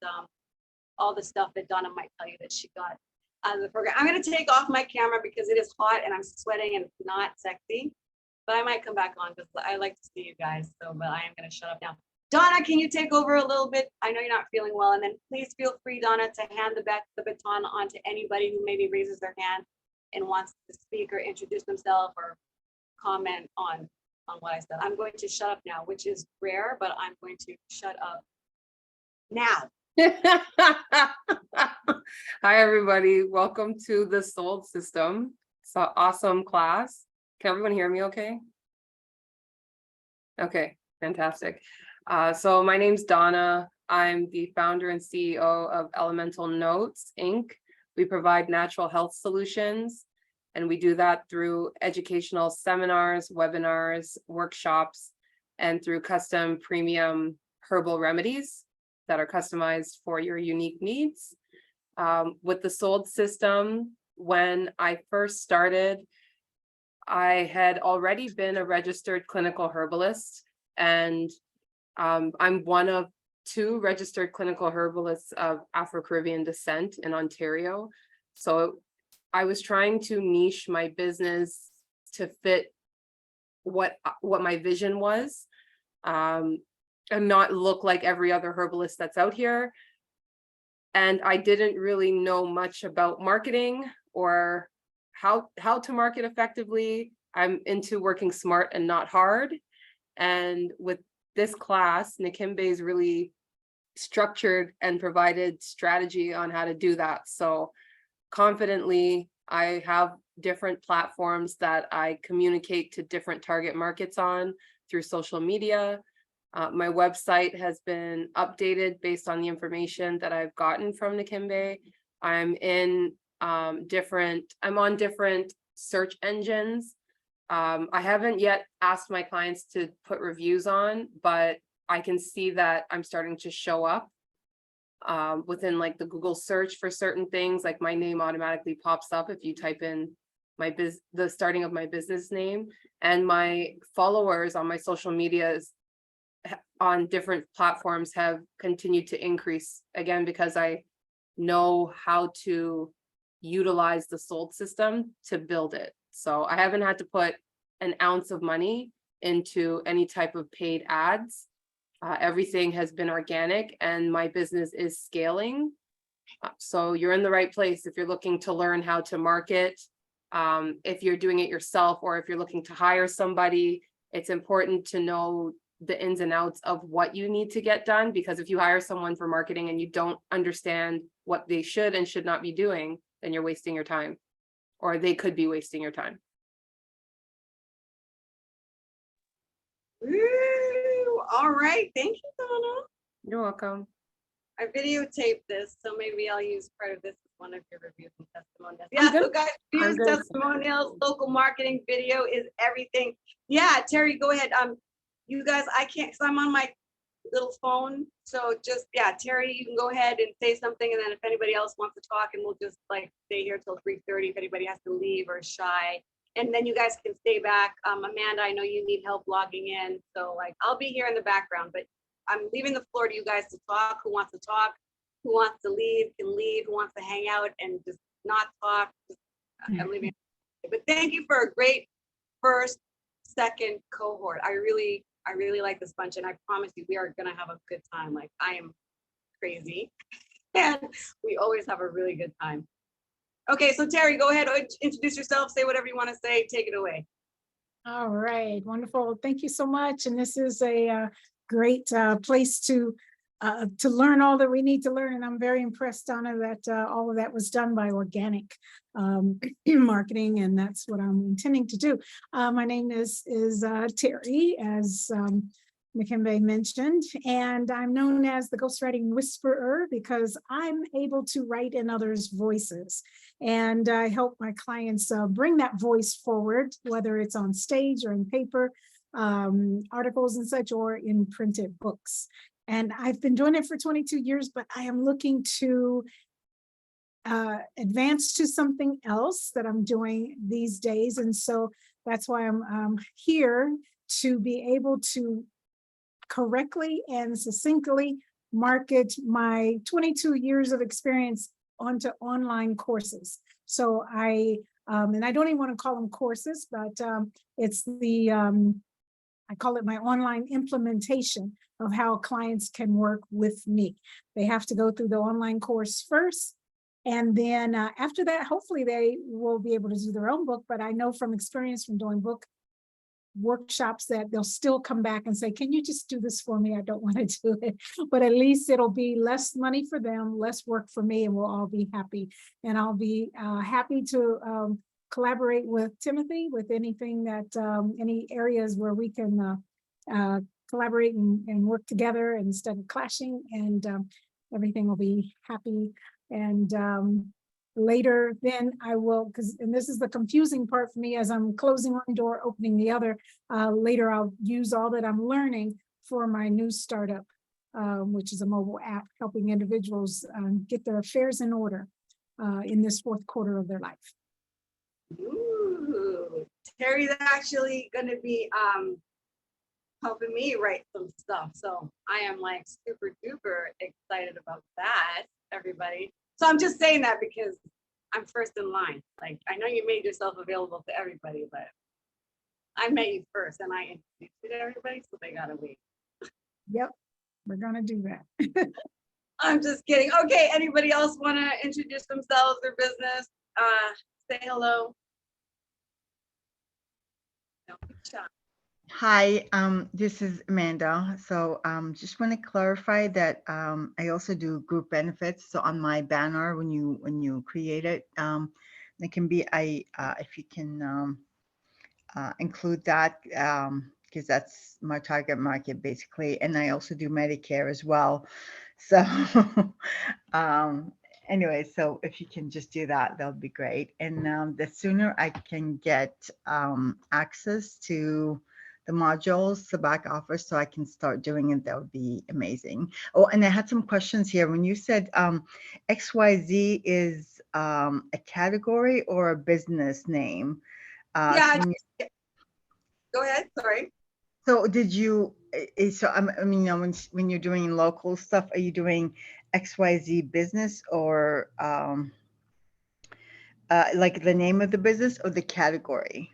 all the stuff that Donna might tell you that she got out of the program. I'm going to take off my camera because it is hot and I'm sweating and it's not sexy, but I might come back on because I like to see you guys. So, but I am going to shut up now. Donna, can you take over a little bit? I know you're not feeling well, and then please feel free, Donna, to hand the baton on to anybody who maybe raises their hand and wants to speak or introduce themselves or comment on what I said. I'm going to shut up now, which is rare, but I'm going to shut up now.
Hi, everybody. Welcome to the Sold System. It's an awesome class. Can everyone hear me okay? Okay, fantastic. So my name's Donna. I'm the founder and CEO of Elemental Notes, Inc. We provide natural health solutions, and we do that through educational seminars, webinars, workshops, and through custom premium herbal remedies that are customized for your unique needs. With the sold system, when I first started, I had already been a registered clinical herbalist, and I'm one of 2 registered clinical herbalists of Afro-Caribbean descent in Ontario. So I was trying to niche my business to fit what my vision was, and not look like every other herbalist that's out here. And I didn't really know much about marketing or how to market effectively. I'm into working smart and not hard. And with this class, Nikimbe's really structured and provided strategy on how to do that. So confidently, I have different platforms that I communicate to different target markets on through social media. My website has been updated based on the information that I've gotten from Nikimbe. I'm on different search engines. I haven't yet asked my clients to put reviews on, but I can see that I'm starting to show up within like the Google search for certain things. Like my name automatically pops up if you type in the starting of my business name, and my followers on my social medias on different platforms have continued to increase, again, because I know how to utilize the sold system to build it. So I haven't had to put an ounce of money into any type of paid ads. Everything has been organic, and my business is scaling. So you're in the right place if you're looking to learn how to market. If you're doing it yourself, or if you're looking to hire somebody, it's important to know the ins and outs of what you need to get done, because if you hire someone for marketing and you don't understand what they should and should not be doing, then you're wasting your time, or they could be wasting your time.
Woo! All right, thank you, Donna.
You're welcome.
I videotaped this, so maybe I'll use part of this as one of your reviews and testimonials.
I'm
Yeah, so
good.
guys,
I'm
reviews,
good.
testimonials, local marketing, video is everything. Yeah, Terry, go ahead. You guys, I can't, because I'm on my little phone. So just, yeah, Terry, you can go ahead and say something, and then if anybody else wants to talk, and we'll just like stay here till 3:30 if anybody has to leave or is shy. And then you guys can stay back. Amanda, I know you need help logging in. So like, I'll be here in the background, but I'm leaving the floor to you guys to talk. Who wants to talk? Who wants to leave can leave. Who wants to hang out and just not talk? I'm leaving. But thank you for a great first, second cohort. I really like this bunch, and I promise you we are gonna have a good time. Like, I am crazy, and we always have a really good time. Okay, so Terry, go ahead, introduce yourself, say whatever you want to say, take it away.
All right, wonderful. Thank you so much. And this is a great place to learn all that we need to learn. And I'm very impressed, Donna, that all of that was done by organic marketing, and that's what I'm intending to do. My name is Terry, as Nikimbe mentioned, and I'm known as the ghostwriting whisperer because I'm able to write in others' voices, and I help my clients bring that voice forward, whether it's on stage or in paper, articles and such, or in printed books. And I've been doing it for 22 years, but I am looking to advance to something else that I'm doing these days. And so that's why I'm here to be able to correctly and succinctly market my 22 years of experience onto online courses. So and I don't even want to call them courses, but it's I call it my online implementation of how clients can work with me. They have to go through the online course first. And then after that, hopefully they will be able to do their own book. But I know from experience from doing book workshops that they'll still come back and say, can you just do this for me? I don't want to do it. But at least it'll be less money for them, less work for me, and we'll all be happy. And I'll be happy to collaborate with Timothy with anything that, any areas where we can collaborate and work together instead of clashing, and everything will be happy. And later, then I will, and this is the confusing part for me as I'm closing one door, opening the other. Later, I'll use all that I'm learning for my new startup, which is a mobile app helping individuals get their affairs in order in this fourth quarter of their life.
Ooh, Terry's actually going to be helping me write some stuff. So I am like super duper excited about that, everybody. So I'm just saying that because I'm first in line. Like, I know you made yourself available to everybody, but I met you first and I introduced you to everybody, so they gotta wait.
Yep, we're gonna do that.
I'm just kidding. Okay, anybody else want to introduce themselves or business? Say hello. Don't be shy.
Hi, this is Amanda. So just want to clarify that I also do group benefits. So on my banner, when you create it, it can be if you can include that, because that's my target market basically, and I also do Medicare as well. So anyway, so if you can just do that, that would be great. And the sooner I can get access to the modules, the back office, so I can start doing it, that would be amazing. Oh, and I had some questions here. When you said XYZ is a category or a business name?
Yeah,
Can
go ahead. Sorry.
So did you, so I mean, you know, when you're doing local stuff, are you doing XYZ business or like the name of the business or the category?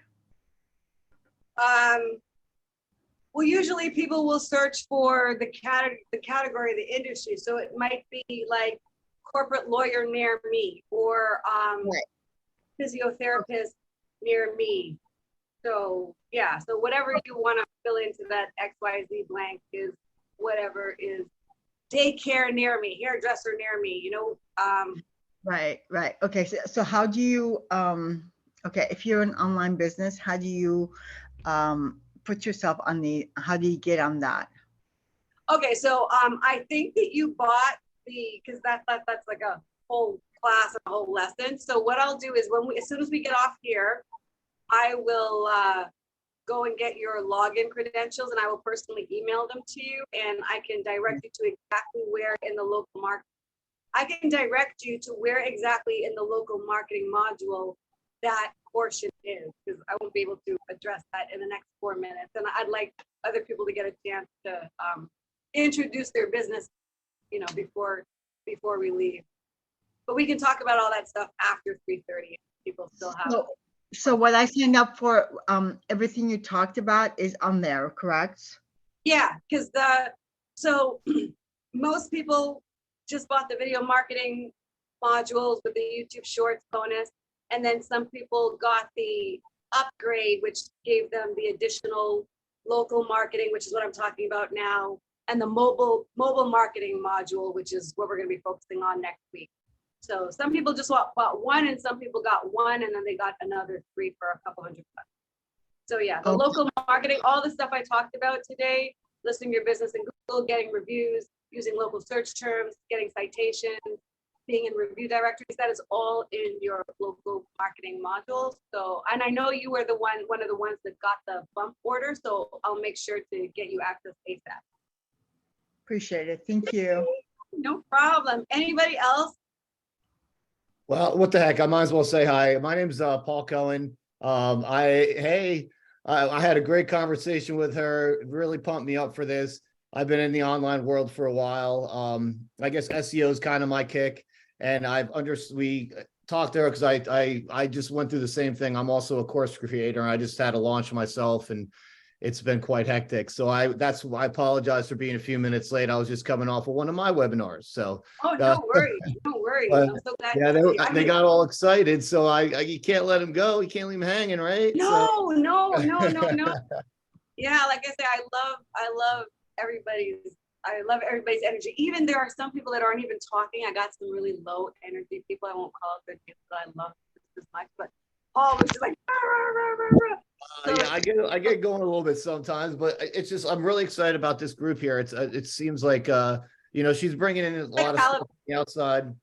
Well, usually people will search for the category, the industry. So it might be like corporate lawyer near me, or
Right.
physiotherapist near me. So yeah, so whatever you want to fill into that XYZ blank is whatever is daycare near me, hairdresser near me, you know.
Right, right. Okay, so how do you, okay, if you're an online business, how do you put yourself on how do you get on that?
Okay, so I think that you bought because that's like a whole class and a whole lesson. So what I'll do is as soon as we get off here, I will go and get your login credentials and I will personally email them to you, and I can direct you to exactly where in the local market. I can direct you to where exactly in the local marketing module that portion is, because I won't be able to address that in the next 4 minutes. And I'd like other people to get a chance to introduce their business, you know, before we leave. But we can talk about all that stuff after 3:30. People still have.
So what I signed up for, everything you talked about is on there, correct?
Yeah, because so most people just bought the video marketing modules with the YouTube Shorts bonus, and then some people got the upgrade, which gave them the additional local marketing, which is what I'm talking about now, and the mobile marketing module, which is what we're going to be focusing on next week. So some people just bought one, and some people got one, and then they got another 3 for a couple $100. So yeah, the local marketing, all the stuff I talked about today, listing your business in Google, getting reviews, using local search terms, getting citations, being in review directories, that is all in your local marketing module. So, and I know you were one of the ones that got the bump order, so I'll make sure to get you access ASAP.
Appreciate it. Thank you.
No problem. Anybody else?
Well, what the heck? I might as well say hi. My name's Paul Cohen. I had a great conversation with her. Really pumped me up for this. I've been in the online world for a while. I guess SEO is kind of my kick, and we talked to her because I just went through the same thing. I'm also a course creator, and I just had to launch myself, and it's been quite hectic. So I apologize for being a few minutes late. I was just coming off of one of my webinars. So
Oh, no worries. No worries. I'm so glad.
yeah, they got all excited. So you can't let them go. You can't leave them hanging, right?
No. Yeah, like I say, I love everybody's energy. Even there are some people that aren't even talking. I got some really low energy people. I won't call it good people, but I love this much. But Paul was just like, "Rah, rah, rah, rah, rah." So
Yeah, I get going a little bit sometimes, but it's just I'm really excited about this group here. It seems like you know, she's bringing in a lot of stuff from the outside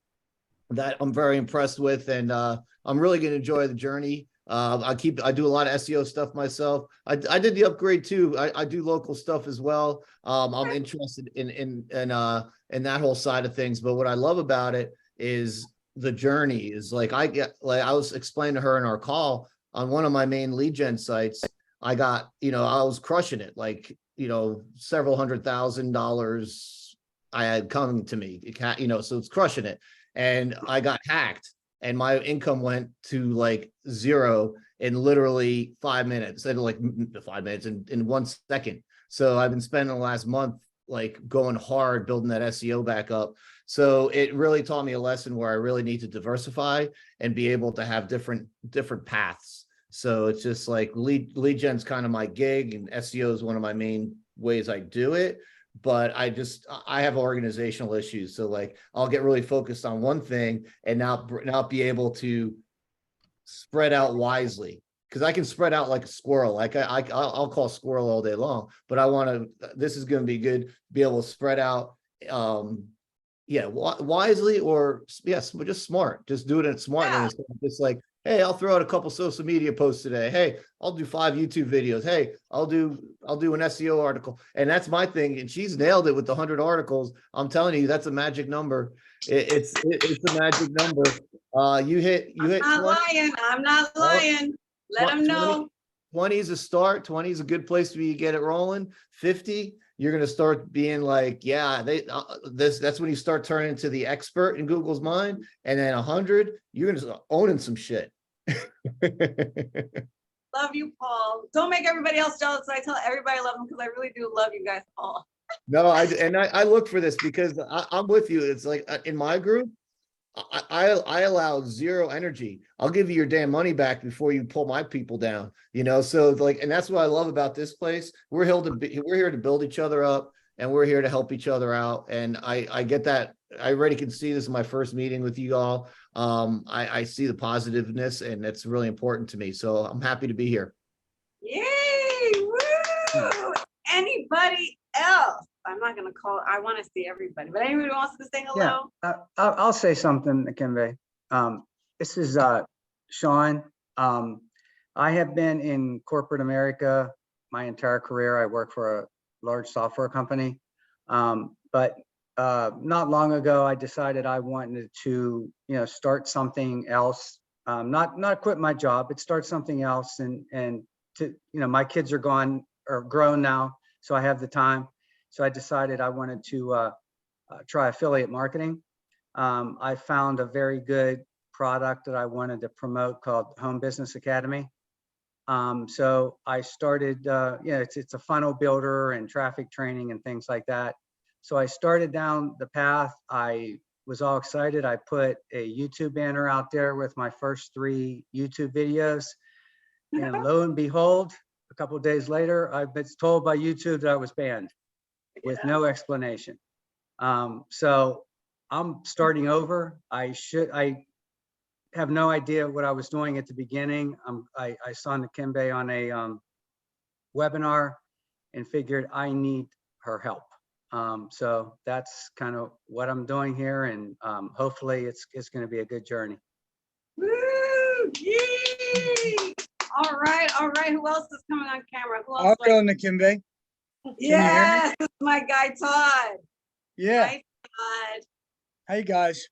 that I'm very impressed with, and I'm really going to enjoy the journey. I do a lot of SEO stuff myself. I did the upgrade too. I do local stuff as well. I'm interested in that whole side of things. But what I love about it is the journey. Is like I was explaining to her in our call on one of my main lead gen sites. I got, you know, I was crushing it, like, you know, several $100,000 I had coming to me, you know, so it's crushing it. And I got hacked and my income went to like zero in literally 5 minutes, and like 5 minutes in 1 second. So I've been spending the last month like going hard building that SEO back up. So it really taught me a lesson where I really need to diversify and be able to have different paths. So it's just like lead gen's kind of my gig, and SEO is one of my main ways I do it. But I have organizational issues. So like I'll get really focused on one thing and not be able to spread out wisely, because I can spread out like a squirrel. Like I'll call squirrel all day long, but this is going to be good, be able to spread out, yeah, wisely, or yes, just smart. Just do it smartly.
Yeah.
Instead of just like, hey, I'll throw out a couple social media posts today. Hey, I'll do 5 YouTube videos. Hey, I'll do an SEO article. And that's my thing. And she's nailed it with the 100 articles. I'm telling you, that's a magic number. It's a magic number. You hit.
I'm not
20,
lying. I'm not lying. Let them know.
20 is a start. 20 is a good place to be, get it rolling. 50, you're going to start being like, yeah, that's when you start turning into the expert in Google's mind. And then 100, you're going to start owning some shit.
Love you, Paul. Don't make everybody else jealous. I tell everybody I love them because I really do love you guys, Paul.
No, I look for this because I'm with you. It's like in my group, I allow zero energy. I'll give you your damn money back before you pull my people down, you know? So like, and that's what I love about this place. We're here to build each other up, and we're here to help each other out. And I get that. I already can see this in my first meeting with you all. I see the positiveness, and it's really important to me. So I'm happy to be here.
Yay! Woo! Anybody else? I'm not gonna call. I want to see everybody, but anybody wants to say hello?
I'll say something, Kimbe. This is Sean. I have been in corporate America my entire career. I work for a large software company, but not long ago, I decided I wanted to, start something else. Not quit my job, but start something else. And to, my kids are grown now, so I have the time. So I decided I wanted to try affiliate marketing. I found a very good product that I wanted to promote called Home Business Academy. So I started, it's a funnel builder and traffic training and things like that. So I started down the path. I was all excited. I put a YouTube banner out there with my first 3 YouTube videos. And lo and behold, a couple of days later, I've been told by YouTube that I was banned with no explanation. So I'm starting over. I have no idea what I was doing at the beginning. I saw Kimbe on a webinar and figured I need her help. So that's kind of what I'm doing here, and hopefully it's going to be a good journey.
Woo! Yay! All right. Who else is coming on camera? Who else?
I'll go, Kimbe.
Yes, this is my guy Todd.
Yeah.
Hi, Todd.
Hey, guys.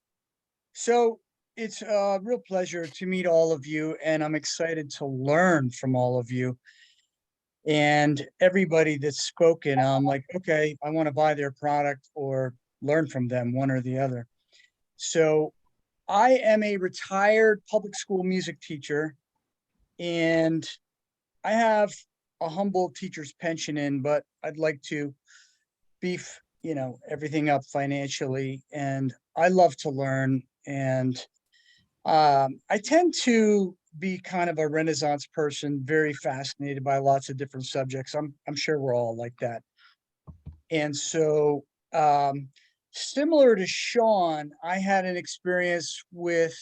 So it's a real pleasure to meet all of you, and I'm excited to learn from all of you. And everybody that's spoken, I'm like, okay, I want to buy their product or learn from them, one or the other. So I am a retired public school music teacher, and I have a humble teacher's pension in, but I'd like to beef, everything up financially. And I love to learn. And I tend to be kind of a Renaissance person, very fascinated by lots of different subjects. I'm sure we're all like that. And so similar to Sean, I had an experience with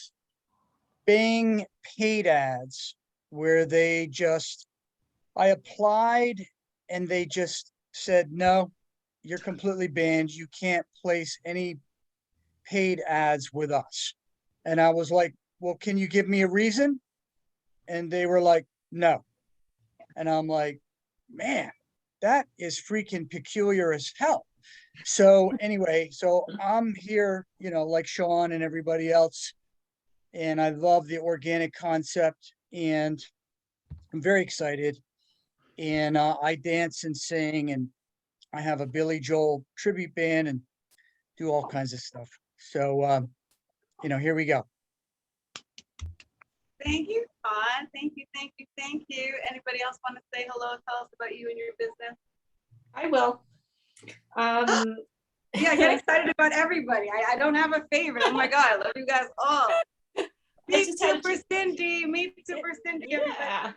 Bing paid ads where I applied and they just said, no, you're completely banned. You can't place any paid ads with us. And I was like, well, can you give me a reason? And they were like, no. And I'm like, man, that is freaking peculiar as hell. So anyway, so I'm here, like Sean and everybody else, and I love the organic concept, and I'm very excited. And I dance and sing, and I have a Billy Joel tribute band and do all kinds of stuff. So, here we go.
Thank you, Todd. Thank you, thank you, thank you. Anybody else want to say hello? Tell us about you and your business.
I will.
Yeah, get excited about everybody. I don't have a favorite. Oh my God, I love you guys all. Meet Super Cindy. Meet Super Cindy.
Yeah.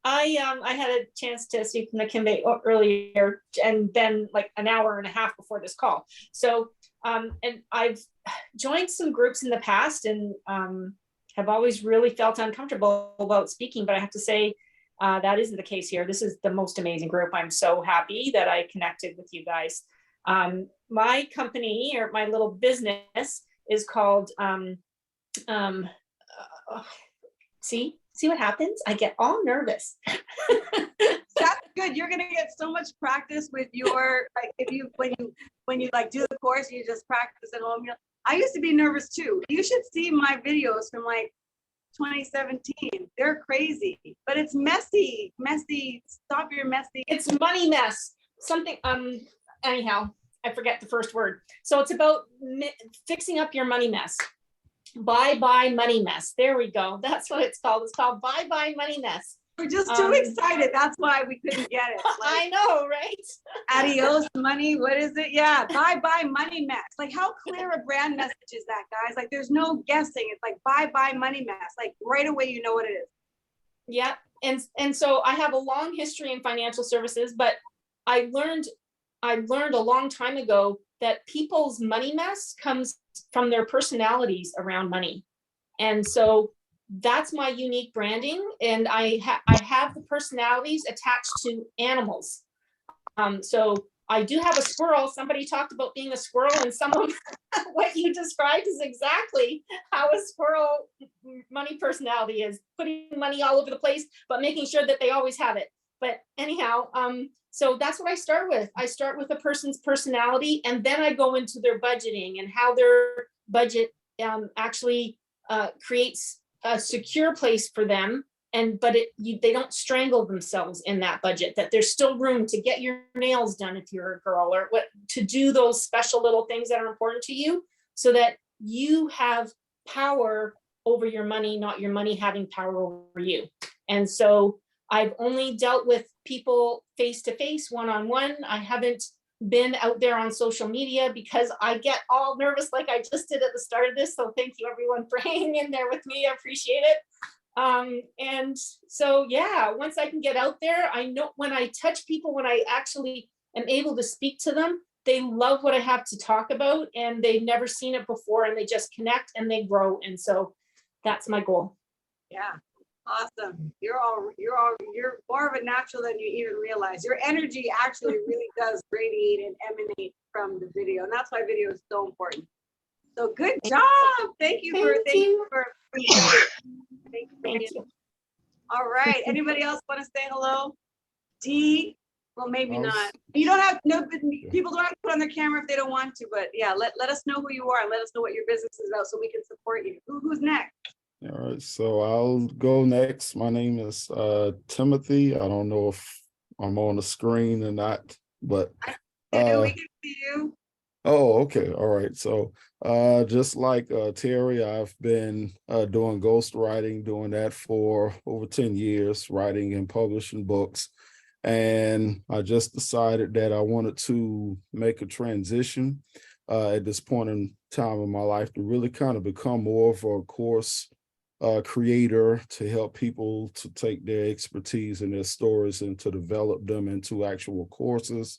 I had a chance to speak from the Kimbe earlier, and then like an hour and a half before this call. So, and I've joined some groups in the past, and have always really felt uncomfortable about speaking, but I have to say that isn't the case here. This is the most amazing group. I'm so happy that I connected with you guys. My company, or my little business, is called see what happens? I get all nervous.
That's good. You're gonna get so much practice with your, like, when you like do the course, you just practice at home. I used to be nervous too. You should see my videos from like 2017. They're crazy, but it's messy. Stop your messy.
It's money mess. Something, anyhow, I forget the first word. So it's about fixing up your money mess. Bye money mess. There we go. That's what it's called. It's called Bye Money Mess.
We're just too excited. That's why we couldn't get it. Like,
I know, right?
Adios money. What is it? Yeah. Bye money mess. Like, how clear a brand message is that, guys? Like, there's no guessing. It's like bye money mess. Like, right away, you know what it is.
Yeah. And so I have a long history in financial services, but I learned a long time ago that people's money mess comes from their personalities around money. And so that's my unique branding. And I have the personalities attached to animals. So I do have a squirrel. Somebody talked about being a squirrel, and some of what you described is exactly how a squirrel money personality is: putting money all over the place, but making sure that they always have it. But anyhow, so that's what I start with. I start with a person's personality, and then I go into their budgeting and how their budget actually creates a secure place for them. But they don't strangle themselves in that budget, that there's still room to get your nails done if you're a girl, or to do those special little things that are important to you, so that you have power over your money, not your money having power over you. And so I've only dealt with people face to face, one-on-one. I haven't been out there on social media because I get all nervous like I just did at the start of this. So thank you everyone for hanging in there with me. I appreciate it. And so, yeah, once I can get out there, I know when I touch people, when I actually am able to speak to them, they love what I have to talk about, and they've never seen it before, and they just connect and they grow. And so that's my goal.
Yeah. Awesome. You're more of a natural than you even realize. Your energy actually really does radiate and emanate from the video. And that's why video is so important. So good job. Thank you for All right. Anybody else want to say hello? D? Well, maybe not. You don't have, people don't have to put on their camera if they don't want to, but yeah, let us know who you are and let us know what your business is about so we can support you. Who's next?
All right, so I'll go next. My name is Timothy. I don't know if I'm on the screen or not, but
we can see you.
Oh, okay. All right. So just like Terry, I've been doing ghostwriting, doing that for over 10 years, writing and publishing books. And I just decided that I wanted to make a transition at this point in time in my life to really kind of become more of a course creator, to help people to take their expertise and their stories and to develop them into actual courses.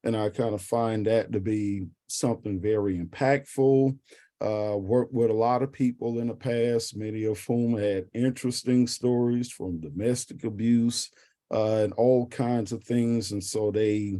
And I kind of find that to be something very impactful. Worked with a lot of people in the past, many of whom had interesting stories from domestic abuse and all kinds of things. And so they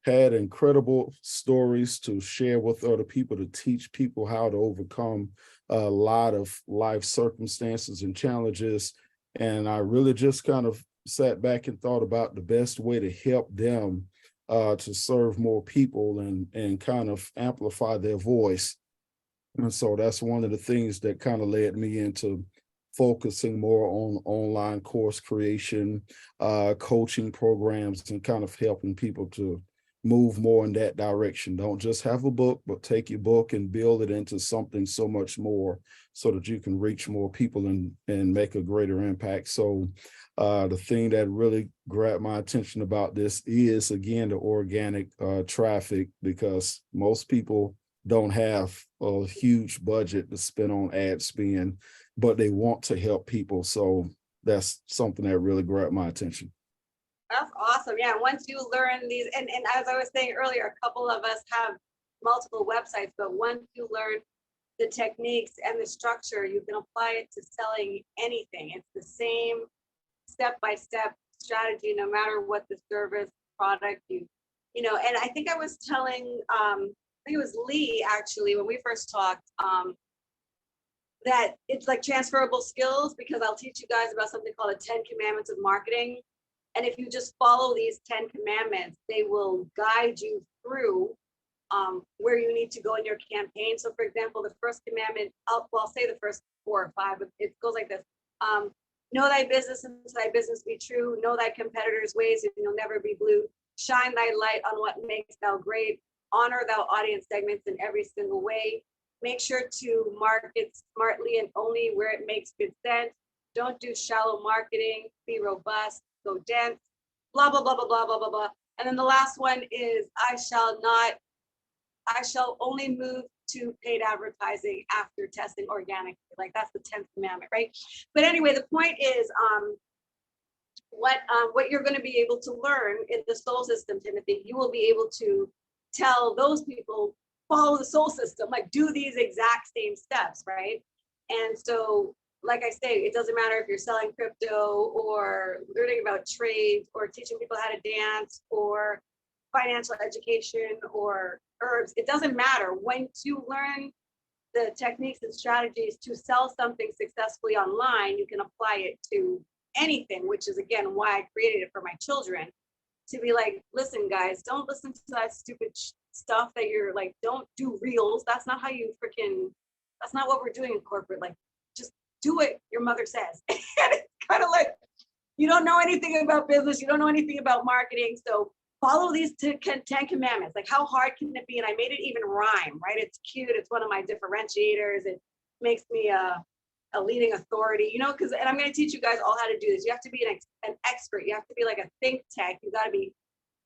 had incredible stories to share with other people, to teach people how to overcome a lot of life circumstances and challenges. And I really just kind of sat back and thought about the best way to help them to serve more people and kind of amplify their voice. And so that's one of the things that kind of led me into focusing more on online course creation, coaching programs, and kind of helping people to move more in that direction. Don't just have a book, but take your book and build it into something so much more so that you can reach more people and make a greater impact. So the thing that really grabbed my attention about this is, again, the organic traffic, because most people don't have a huge budget to spend on ad spend, but they want to help people. So that's something that really grabbed my attention.
That's awesome. Yeah, once you learn these, and as I was saying earlier, a couple of us have multiple websites, but once you learn the techniques and the structure, you can apply it to selling anything. It's the same step-by-step strategy, no matter what the service product you know. And I think I was telling, I think it was Lee actually, when we first talked, that it's like transferable skills, because I'll teach you guys about something called the 10 Commandments of Marketing. And if you just follow these 10 commandments, they will guide you through where you need to go in your campaign. So for example, the first commandment, I'll say the first 4 or 5, but it goes like this. Know thy business and thy business be true. Know thy competitors' ways and you'll never be blue. Shine thy light on what makes thou great. Honor thou audience segments in every single way. Make sure to market smartly and only where it makes good sense. Don't do shallow marketing. Be robust. Go dense. Blah, blah, blah, blah, blah, blah, blah, blah. And then the last one is I shall only move to paid advertising after testing organically. Like that's the 10th commandment, right? But anyway, the point is what you're going to be able to learn in the soul system, Timothy, you will be able to tell those people, follow the soul system, like do these exact same steps, right? And so, like I say, it doesn't matter if you're selling crypto or learning about trades or teaching people how to dance or financial education or herbs. It doesn't matter. Once you learn the techniques and strategies to sell something successfully online, you can apply it to anything, which is again why I created it for my children, to be like, listen, guys, don't listen to that stupid stuff that you're like, don't do reels. That's not how you freaking, that's not what we're doing in corporate. Like, just do what your mother says. And it's kind of like, you don't know anything about business. You don't know anything about marketing. So follow these 10 commandments. Like, how hard can it be? And I made it even rhyme, right? It's cute. It's one of my differentiators. It makes me a leading authority, you know, because, and I'm going to teach you guys all how to do this. You have to be an expert. You have to be like a think tank. You got to be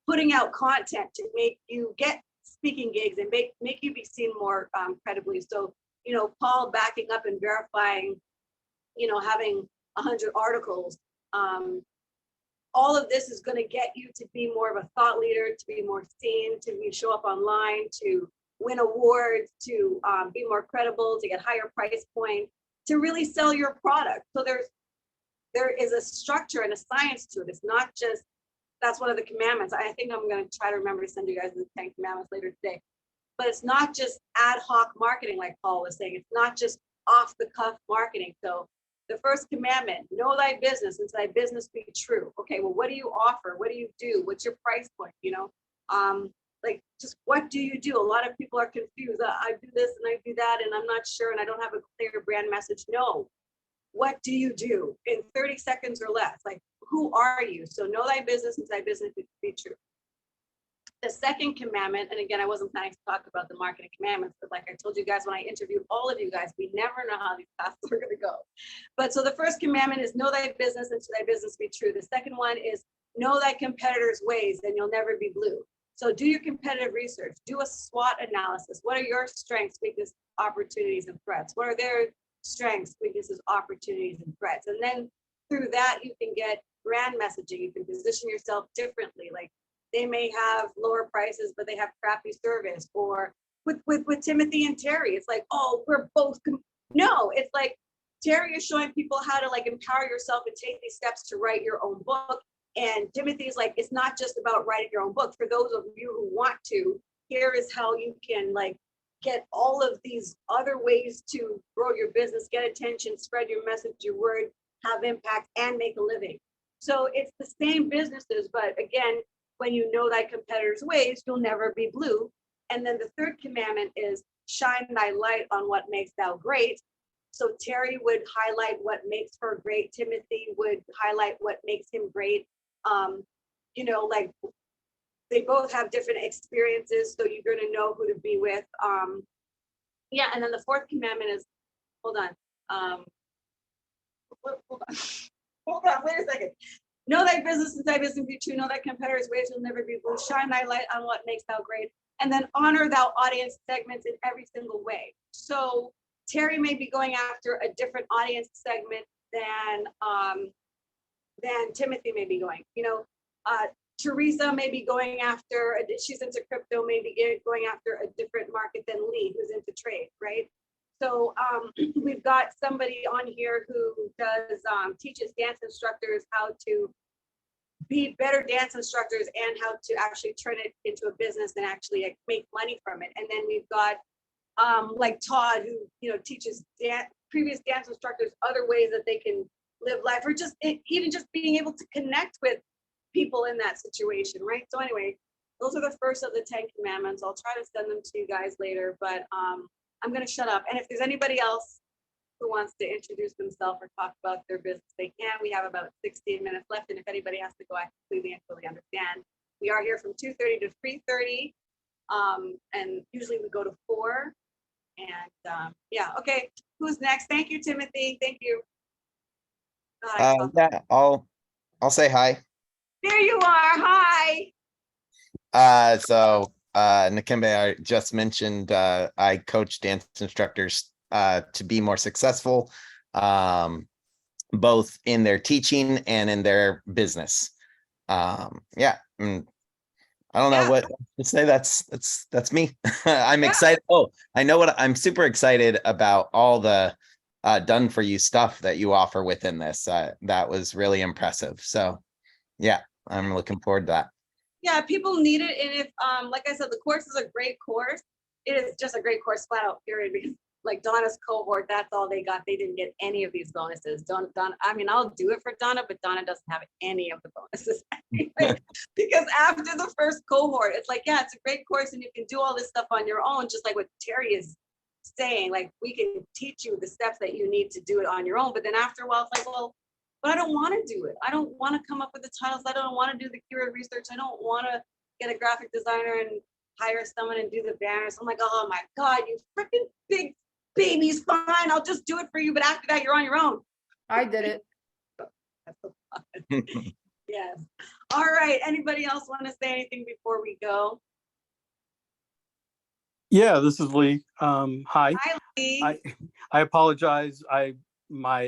putting out content to make you get speaking gigs and make you be seen more credibly. So, you know, Paul backing up and verifying, you know, having 100 articles. All of this is going to get you to be more of a thought leader, to be more seen, to show up online, to win awards, to be more credible, to get higher price points, to really sell your product. So there is a structure and a science to it. It's not just, that's one of the commandments. I think I'm going to try to remember to send you guys the 10 commandments later today. But it's not just ad hoc marketing, like Paul was saying. It's not just off the cuff marketing. So the first commandment, know thy business and thy business be true. Okay, well, what do you offer? What do you do? What's your price point? You know, like just what do you do? A lot of people are confused. I do this and I do that, and I'm not sure, and I don't have a clear brand message. No, what do you do in 30 seconds or less? Like, who are you? So know thy business and thy business be true. The second commandment, and again, I wasn't planning to talk about the marketing commandments, but like I told you guys when I interviewed all of you guys, we never know how these classes are going to go. But so the first commandment is know thy business and to thy business be true. The second one is know thy competitors' ways and you'll never be blue. So do your competitive research, do a SWOT analysis. What are your strengths, weaknesses, opportunities, and threats? What are their strengths, weaknesses, opportunities, and threats? And then through that, you can get brand messaging. You can position yourself differently. Like, they may have lower prices, but they have crappy service, or with Timothy and Terry. It's like, oh, we're both. No, it's like Terry is showing people how to like empower yourself and take these steps to write your own book. And Timothy is like, it's not just about writing your own book. For those of you who want to, here is how you can like get all of these other ways to grow your business, get attention, spread your message, your word, have impact, and make a living. So it's the same businesses, but again, when you know thy competitors' ways, you'll never be blue. And then the third commandment is shine thy light on what makes thou great. So Terry would highlight what makes her great. Timothy would highlight what makes him great. You know, like they both have different experiences, so you're going to know who to be with. Yeah, and then the fourth commandment is, hold on. Hold on. Hold on, wait a second. Know thy business and thy business be true. Know thy competitors' ways will never be blue. Shine thy light on what makes thou great. And then honor thou audience segments in every single way. So Terry may be going after a different audience segment than Timothy may be going. You know, Teresa may be going after, she's into crypto, maybe going after a different market than Lee, who's into trade, right? So we've got somebody on here who does teaches dance instructors how to be better dance instructors and how to actually turn it into a business and actually make money from it. And then we've got like Todd, who teaches previous dance instructors other ways that they can live life, or just even just being able to connect with people in that situation, right? So anyway, those are the first of the 10 commandments. I'll try to send them to you guys later, but I'm going to shut up. And if there's anybody else who wants to introduce themselves or talk about their business, they can. We have about 16 minutes left, and if anybody has to go, I completely and fully understand. We are here from 2:30 to 3:30, and usually we go to 4. And yeah, okay. Who's next? Thank you, Timothy. Thank you.
Yeah, I'll say hi.
There you are. Hi.
Nakembe, I just mentioned I coach dance instructors to be more successful, both in their teaching and in their business. Yeah, I don't know what to say. That's me. I'm excited. Oh, I know what I'm super excited about, all the done for you stuff that you offer within this. That was really impressive. So yeah, I'm looking forward to that.
Yeah, people need it. And if, like I said, the course is a great course. It is just a great course, flat out, period. Because like Donna's cohort, that's all they got. They didn't get any of these bonuses. Donna, I mean, I'll do it for Donna, but Donna doesn't have any of the bonuses. Because after the first cohort, it's like, yeah, it's a great course and you can do all this stuff on your own, just like what Terry is saying. Like, we can teach you the steps that you need to do it on your own. But then after a while, it's like, well, but I don't want to do it. I don't want to come up with the titles. I don't want to do the keyword research. I don't want to get a graphic designer and hire someone and do the banners. I'm like, oh my God, you freaking big babies. Fine, I'll just do it for you. But after that, you're on your own.
I did it.
Yes. All right. Anybody else want to say anything before we go?
Yeah, this is Lee. Hi.
Hi, Lee.
I apologize. I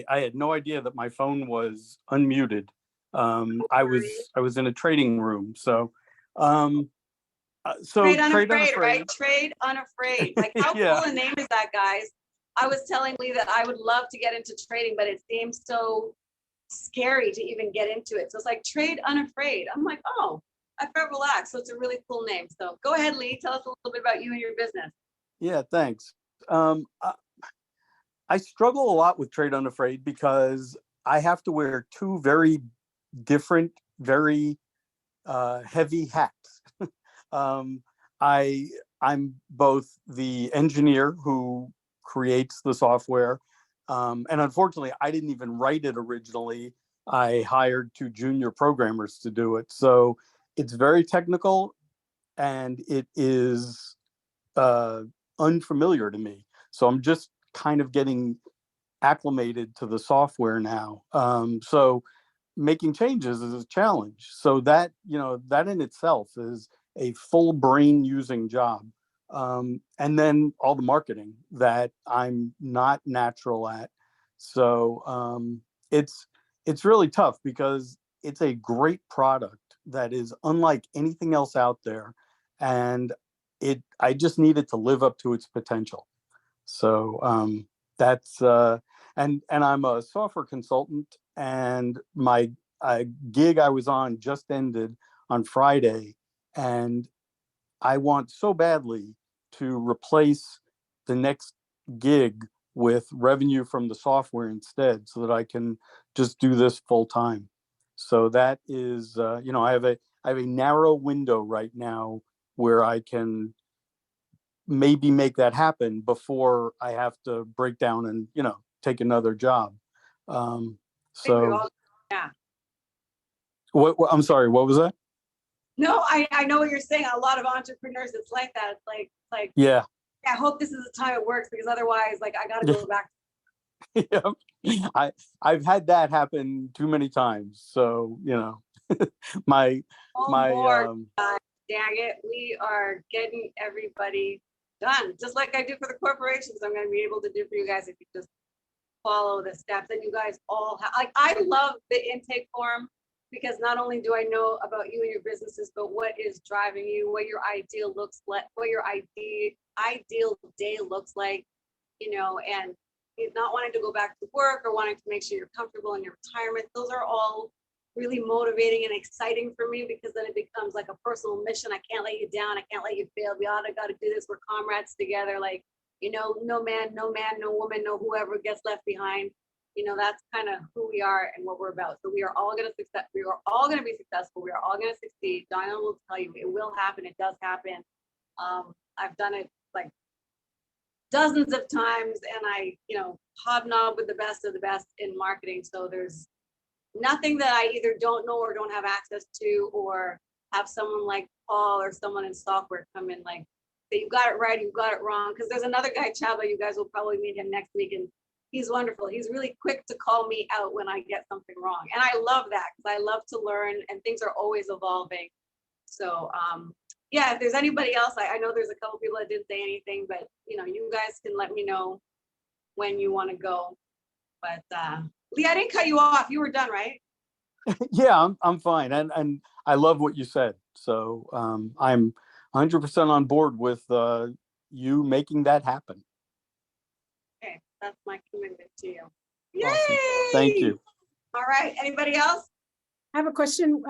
had no idea that my phone was unmuted. I was in a trading room. So
Trade Unafraid, right? Trade Unafraid. Like, how
Yeah.
cool a name is that, guys? I was telling Lee that I would love to get into trading, but it seems so scary to even get into it. So it's like Trade Unafraid. I'm like, oh, I felt relaxed. So it's a really cool name. So go ahead, Lee. Tell us a little bit about you and your business.
Yeah, thanks. I struggle a lot with Trade Unafraid because I have to wear two very different, very heavy hats. I'm both the engineer who creates the software, and unfortunately, I didn't even write it originally. I hired 2 junior programmers to do it. So it's very technical, and it is unfamiliar to me. So I'm just kind of getting acclimated to the software now. So making changes is a challenge. So that in itself is a full brain using job. And then all the marketing that I'm not natural at. So it's really tough because it's a great product that is unlike anything else out there. And I just need it to live up to its potential. So that's and I'm a software consultant, and my gig I was on just ended on Friday, and I want so badly to replace the next gig with revenue from the software instead, so that I can just do this full time. So that is, I have a narrow window right now where I can maybe make that happen before I have to break down and, take another job.
I think we
So
all, yeah.
what, I'm sorry, what was that?
No, I know what you're saying. A lot of entrepreneurs, it's like that. It's like,
Yeah.
I hope this is the time it works, because otherwise, like, I gotta go back.
Yeah. I've had that happen too many times. So, my,
Oh,
my,
more. Dang it, we are getting everybody done, just like I do for the corporations. I'm gonna be able to do for you guys if you just follow the steps. And you guys all have, like, I love the intake form, because not only do I know about you and your businesses, but what is driving you, what your ideal looks like, what your ideal day looks like, and not wanting to go back to work or wanting to make sure you're comfortable in your retirement. Those are all really motivating and exciting for me, because then it becomes like a personal mission. I can't let you down. I can't let you fail. We all got to do this. We're comrades together. Like, no man, no woman, no whoever gets left behind. That's kind of who we are and what we're about. So we are all going to success. We are all going to be successful. We are all going to succeed. Donna will tell you it will happen. It does happen. I've done it like dozens of times, and I, hobnob with the best of the best in marketing. So there's nothing that I either don't know or don't have access to, or have someone like Paul or someone in software come in like, say, you got it right, you got it wrong. Because there's another guy, Chava, you guys will probably meet him next week, and he's wonderful. He's really quick to call me out when I get something wrong. And I love that, because I love to learn, and things are always evolving. So yeah, if there's anybody else, I know there's a couple people that didn't say anything, but you guys can let me know when you want to go. But Lee, I didn't cut you off. You were done, right?
Yeah, I'm fine. And I love what you said. So I'm 100% on board with you making that happen.
Okay, that's my commitment to you. Yay!
Awesome. Thank you.
All right, anybody else?
I have a question.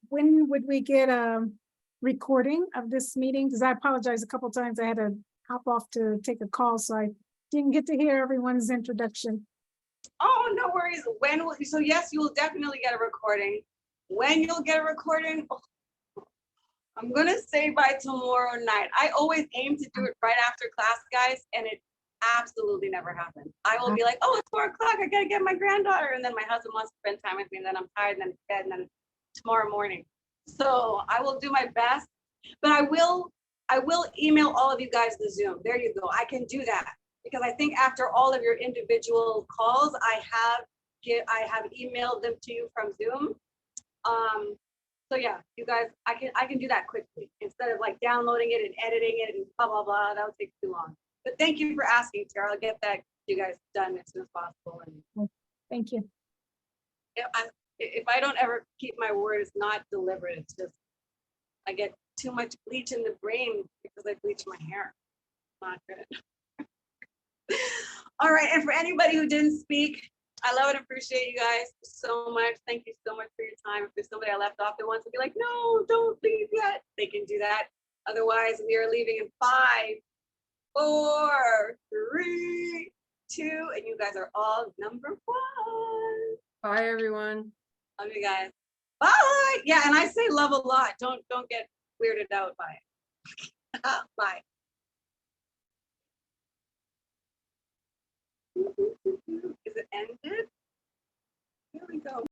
When would we get a recording of this meeting? Because I apologize, a couple times I had to hop off to take a call, so I didn't get to hear everyone's introduction.
Oh, no worries. So yes, you will definitely get a recording. When you'll get a recording, I'm gonna say by tomorrow night. I always aim to do it right after class, guys, and it absolutely never happens. I will be like, oh, it's 4 o'clock. I gotta get my granddaughter, and then my husband wants to spend time with me, and then I'm tired, and then it's bed, and then it's tomorrow morning. So I will do my best, but I will email all of you guys the Zoom. There you go. I can do that, because I think after all of your individual calls, I have emailed them to you from Zoom. So yeah, you guys, I can do that quickly instead of like downloading it and editing it and blah blah blah. That would take too long. But thank you for asking, Tara. I'll get that you guys done as soon as possible. And
Thank you.
if I don't ever keep my word, it's not deliberate. It's just I get too much bleach in the brain because I bleach my hair. Not good. All right, and for anybody who didn't speak, I love and appreciate you guys so much. Thank you so much for your time. If there's somebody I left off that wants to be like, no, don't leave yet, they can do that. Otherwise, we are leaving in 5, 4, 3, 2, and you guys are all number 1.
Bye, everyone.
Love you guys. Bye. Yeah, and I say love a lot. Don't get weirded out by it. Bye. Is it ended? Here we go.